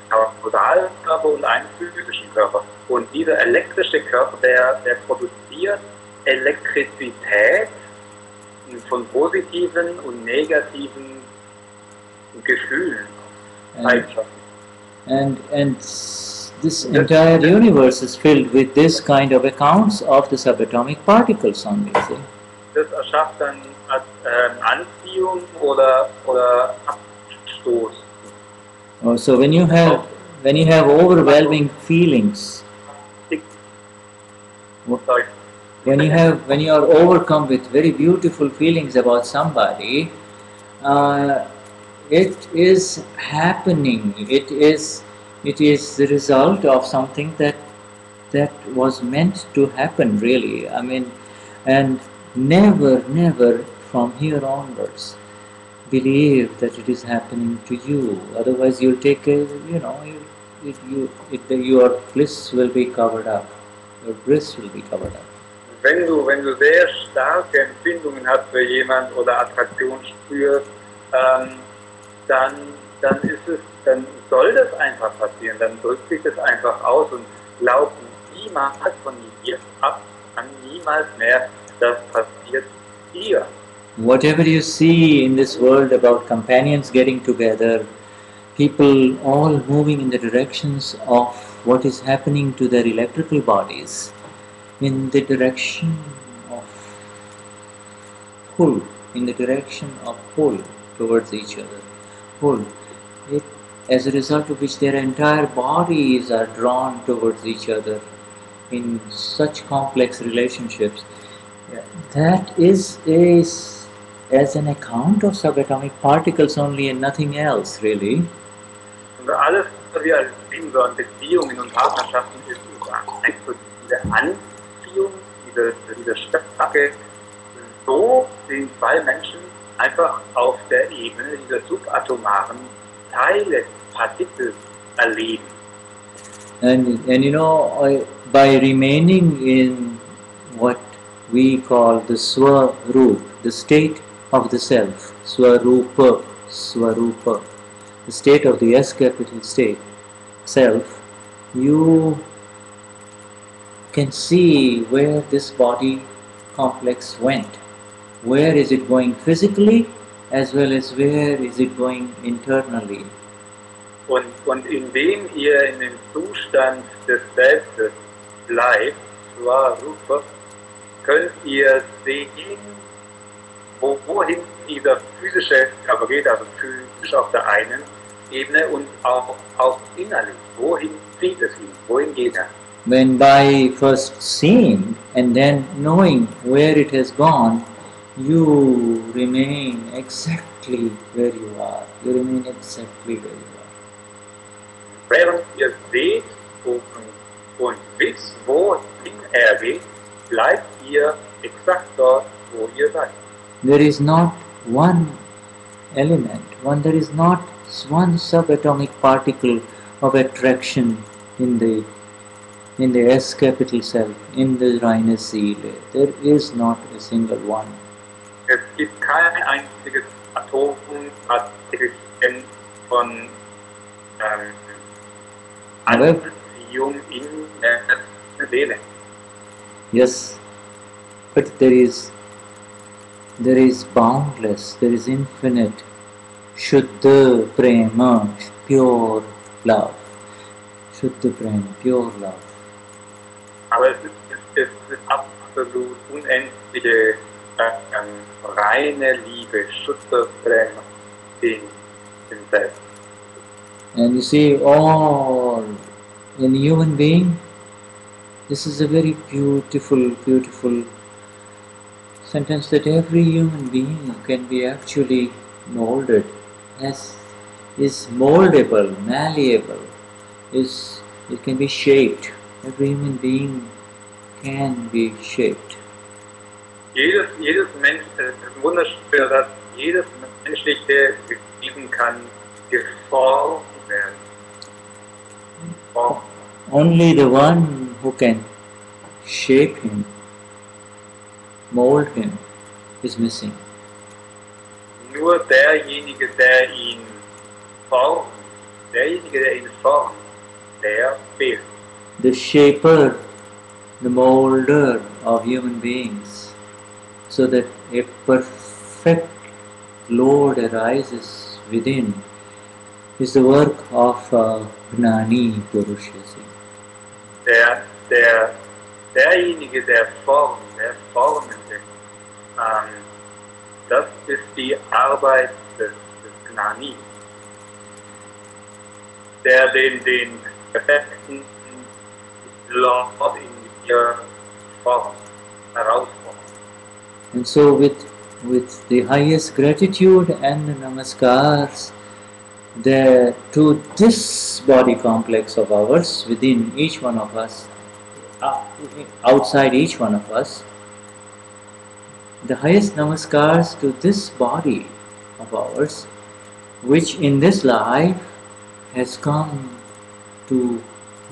[SPEAKER 4] kausalen Körper und einen physischen Körper. Und dieser elektrische Körper, der produziert Elektrizität von positiven und negativen Gefühlen.
[SPEAKER 1] And this entire universe is filled with this kind of accounts of the subatomic particles only. See?
[SPEAKER 4] Das erschafft dann Anziehung oder Abstoß.
[SPEAKER 1] Oh, so when you have overwhelming feelings, when you are overcome with very beautiful feelings about somebody, It is happening. It is the result of something that was meant to happen. Really, I mean, and never from here onwards believe that it is happening to you. Otherwise, you'll take a your bliss will be covered up. Your bliss will be covered up.
[SPEAKER 4] Wenn du sehr starke Empfindungen hast für jemand oder Attraktion spürst, dann soll das einfach passieren, dann drückt sich das einfach aus und glaub niemals von jetzt ab an niemals mehr, das passiert dir.
[SPEAKER 1] Whatever you see in this world about companions getting together, people all moving in the directions of what is happening to their electrical bodies, in the direction of pull, towards each other, pull. As a result of which their entire bodies are drawn towards each other in such complex relationships. That is as an account of subatomic particles only and nothing else, really.
[SPEAKER 4] Und alles, was wir als Leben so an Beziehungen und Partnerschaften ist, einfach diese Anziehung, diese starke, so den zwei Menschen einfach auf der Ebene dieser subatomaren Teile, Partikel erleben.
[SPEAKER 1] And you know, by remaining in what we call the swarupa, the state of the self, swarupa, the state of the S capital state, self, you can see where this body complex went. Where is it going physically, as well as where is it going internally?
[SPEAKER 4] Und indem ihr in dem Zustand des Selbstes bleibt, swarupa, könnt ihr sehen, wohin dieser physische Körper geht, also physisch auf der einen Ebene und auch innerlich, wohin zieht es ihn, wohin geht er.
[SPEAKER 1] When by first seeing and then knowing where it has gone, you remain exactly where you are. You remain exactly where you are.
[SPEAKER 4] Während ihr seht und wisst, wohin er geht, bleibt ihr exakt dort, wo ihr seid.
[SPEAKER 1] There is not one element, there is not one subatomic particle of attraction in the S capital self, in the reine Seele. There is not a single one.
[SPEAKER 4] Es gibt kein einziges Atompartikelchen von Anziehung in der Seele.
[SPEAKER 1] Yes, but there is boundless, there is infinite, Shuddha Prema, pure love. Shuddha Prema, pure love.
[SPEAKER 4] Aber es ist absolut unendliche, reine Liebe, Shuddha Prema in Selbst.
[SPEAKER 1] And you see, all in a human being, this is a very beautiful sentence, that every human being can be actually molded, is moldable, malleable, it can be shaped. Every human being can be shaped.
[SPEAKER 4] Jedes Mensch, das ist ein wunderschöner Satz, jedes menschliche Wesen kann geformt werden.
[SPEAKER 1] Only the one who can shape him, mold him, is missing.
[SPEAKER 4] Nur derjenige, der ihn formt, der fehlt.
[SPEAKER 1] The shaper, the molder of human beings, so that a perfect Lord arises within, is the work of Gnani, Purush.
[SPEAKER 4] Derjenige, der Formende, das ist die Arbeit des Gnani, der den perfekten Lord in dir formt, herausformt.
[SPEAKER 1] And so with with the highest gratitude and namaskars to this body complex of ours, within each one of us, outside each one of us, the highest namaskars to this body of ours, which in this life has come to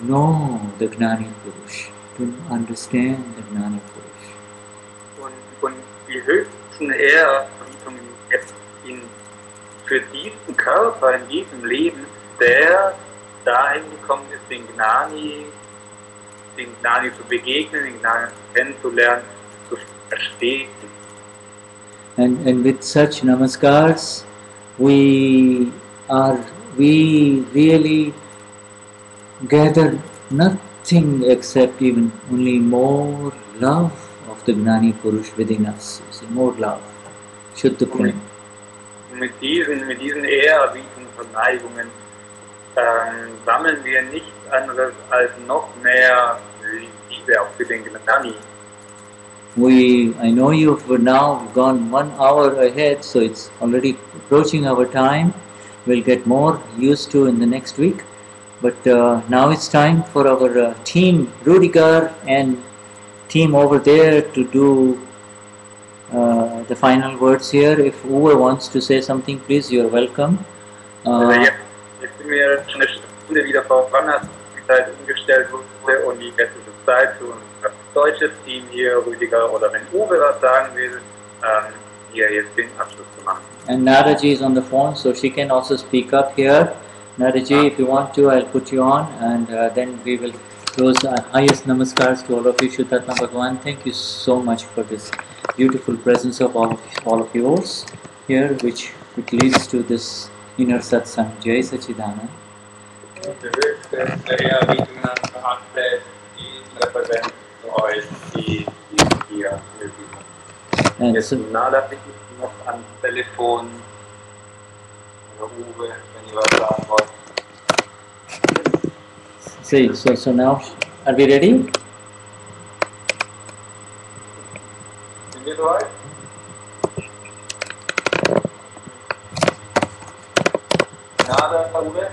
[SPEAKER 1] know the Gnani Purush, to understand the Gnani Purush.
[SPEAKER 4] Und die höchsten Ehrerbietungen jetzt für diesen Körper, in diesem Leben, der dahin gekommen ist, den Gnani zu begegnen, den Gnani kennenzulernen, zu verstehen.
[SPEAKER 1] And with such namaskars, we really gather nothing except even only more love of the Gnani Purush within us. You see, more love. Shuddha Prem.
[SPEAKER 4] Mit diesen Ehrerbietungen und Neigungen sammeln wir nichts anderes als noch mehr Liebe auch für den Gnani.
[SPEAKER 1] I know you've now gone 1 hour ahead, so it's already approaching our time. We'll get more used to in the next week. But now it's time for our team, Rudiger and team over there, to do the final words here. If Uwe wants to say something, please, you're welcome.
[SPEAKER 4] Jetzt sind wir schon eine Stunde wieder voran, als die Zeit umgestellt wurde und die letzte Zeit für unser deutsches Team hier, Rüdiger, oder wenn Uwe was sagen will, hier jetzt den Abschluss zu machen.
[SPEAKER 1] And Nadaji is on the phone, so she can also speak up here. Nadaji, if you want to, I'll put you on, and then we will close. Highest namaskars to all of you, Shuddhatma Bhagavan. Thank you so much for this beautiful presence of all of yours here, which leads to this inner satsang. Jai Sachidanand.
[SPEAKER 4] Die höchste Ehrerbietung an alle, die repräsentieren euch, die hier sind. Jetzt Nada bitte noch ans Telefon. Oder Uwe, wenn ihr was sagen wollt.
[SPEAKER 1] See, so now, are we ready?
[SPEAKER 4] Sind wir bereit? Nada, Uwe?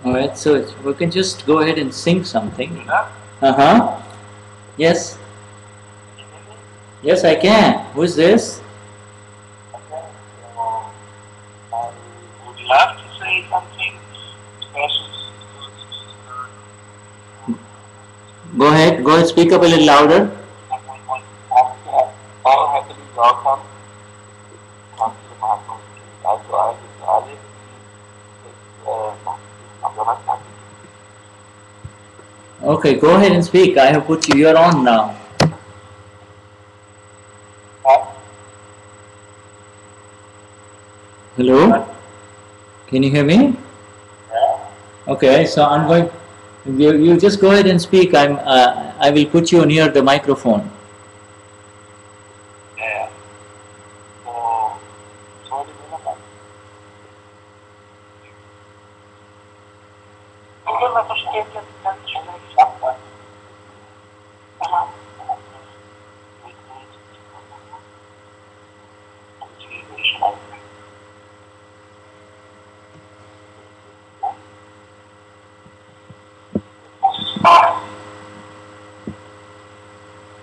[SPEAKER 1] Alright, so we can just go ahead and sing something. Yes. Yes, I can. Who's this?
[SPEAKER 3] I would love to say something special.
[SPEAKER 1] Go ahead, speak up a little louder.
[SPEAKER 3] All happily welcome. Come to my home. Also,
[SPEAKER 1] Okay, go ahead and speak. I have put you, you're on now. Hello? Can you hear me? Okay, so I'm going, you just go ahead and speak. I will put you near the microphone.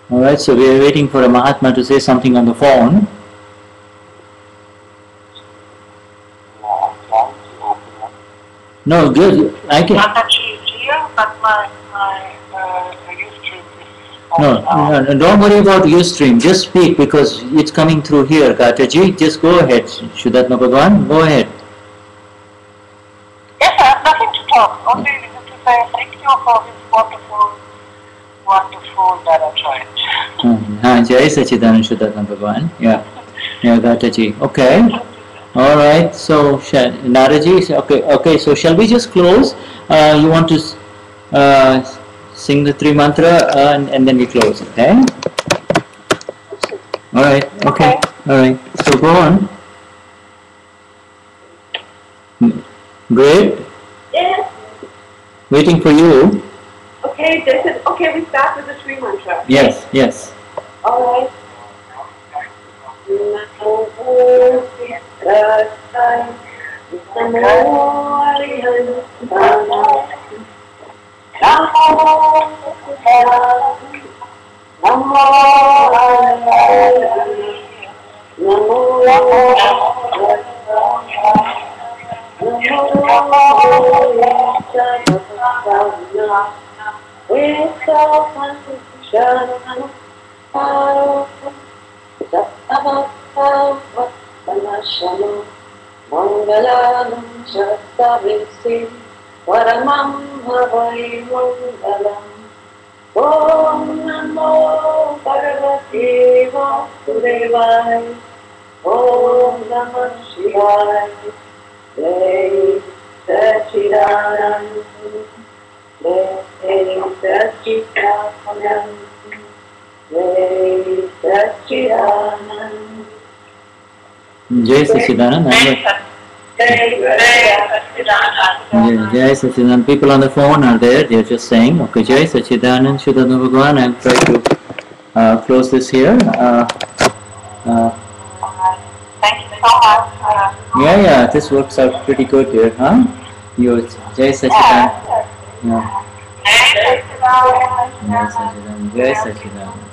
[SPEAKER 1] Alright, so we are waiting for a Mahatma to say something on the phone. No, good. I can.
[SPEAKER 2] Dadashri is here, but my Ustream is
[SPEAKER 1] No, don't worry about Ustream. Just speak because it's coming through here. Gataji, just go ahead. Shuddhatma Bhagavan, go ahead.
[SPEAKER 2] Yes, I have nothing to talk. Only to say thank you for this wonderful Dadashri.
[SPEAKER 1] Jai Sachidanand Shuddhatma Bhagavan. Yeah, Gataji. Okay. Alright, so Naraji, okay, so shall we just close? You want to sing the three mantra and then we close, okay? Alright, okay. Alright, so go on. Great.
[SPEAKER 2] Yes.
[SPEAKER 1] Waiting for you.
[SPEAKER 5] Okay, Jason. Okay, we start with the Sri mantra.
[SPEAKER 1] Yes, yes.
[SPEAKER 5] All right. Mangalam Shastavisi Varamam Bhavai Mangalam Om Namo Bhagavate Vasudevaya Om Namah Shivaya Jai Sachidananda Jai Sachidananda Jai Sachidananda
[SPEAKER 1] Jai Sachidananda. Jai Sachidananda. People on the phone are there, they're just saying, okay, Jai Sachidananda, Shuddhana Bhagavan. I'll try to close this here.
[SPEAKER 2] Thank you so much.
[SPEAKER 1] Yeah, this works out pretty good here, huh? You, Jai Sachidananda. Yeah. Jai Sachidananda. Jai Sachidananda.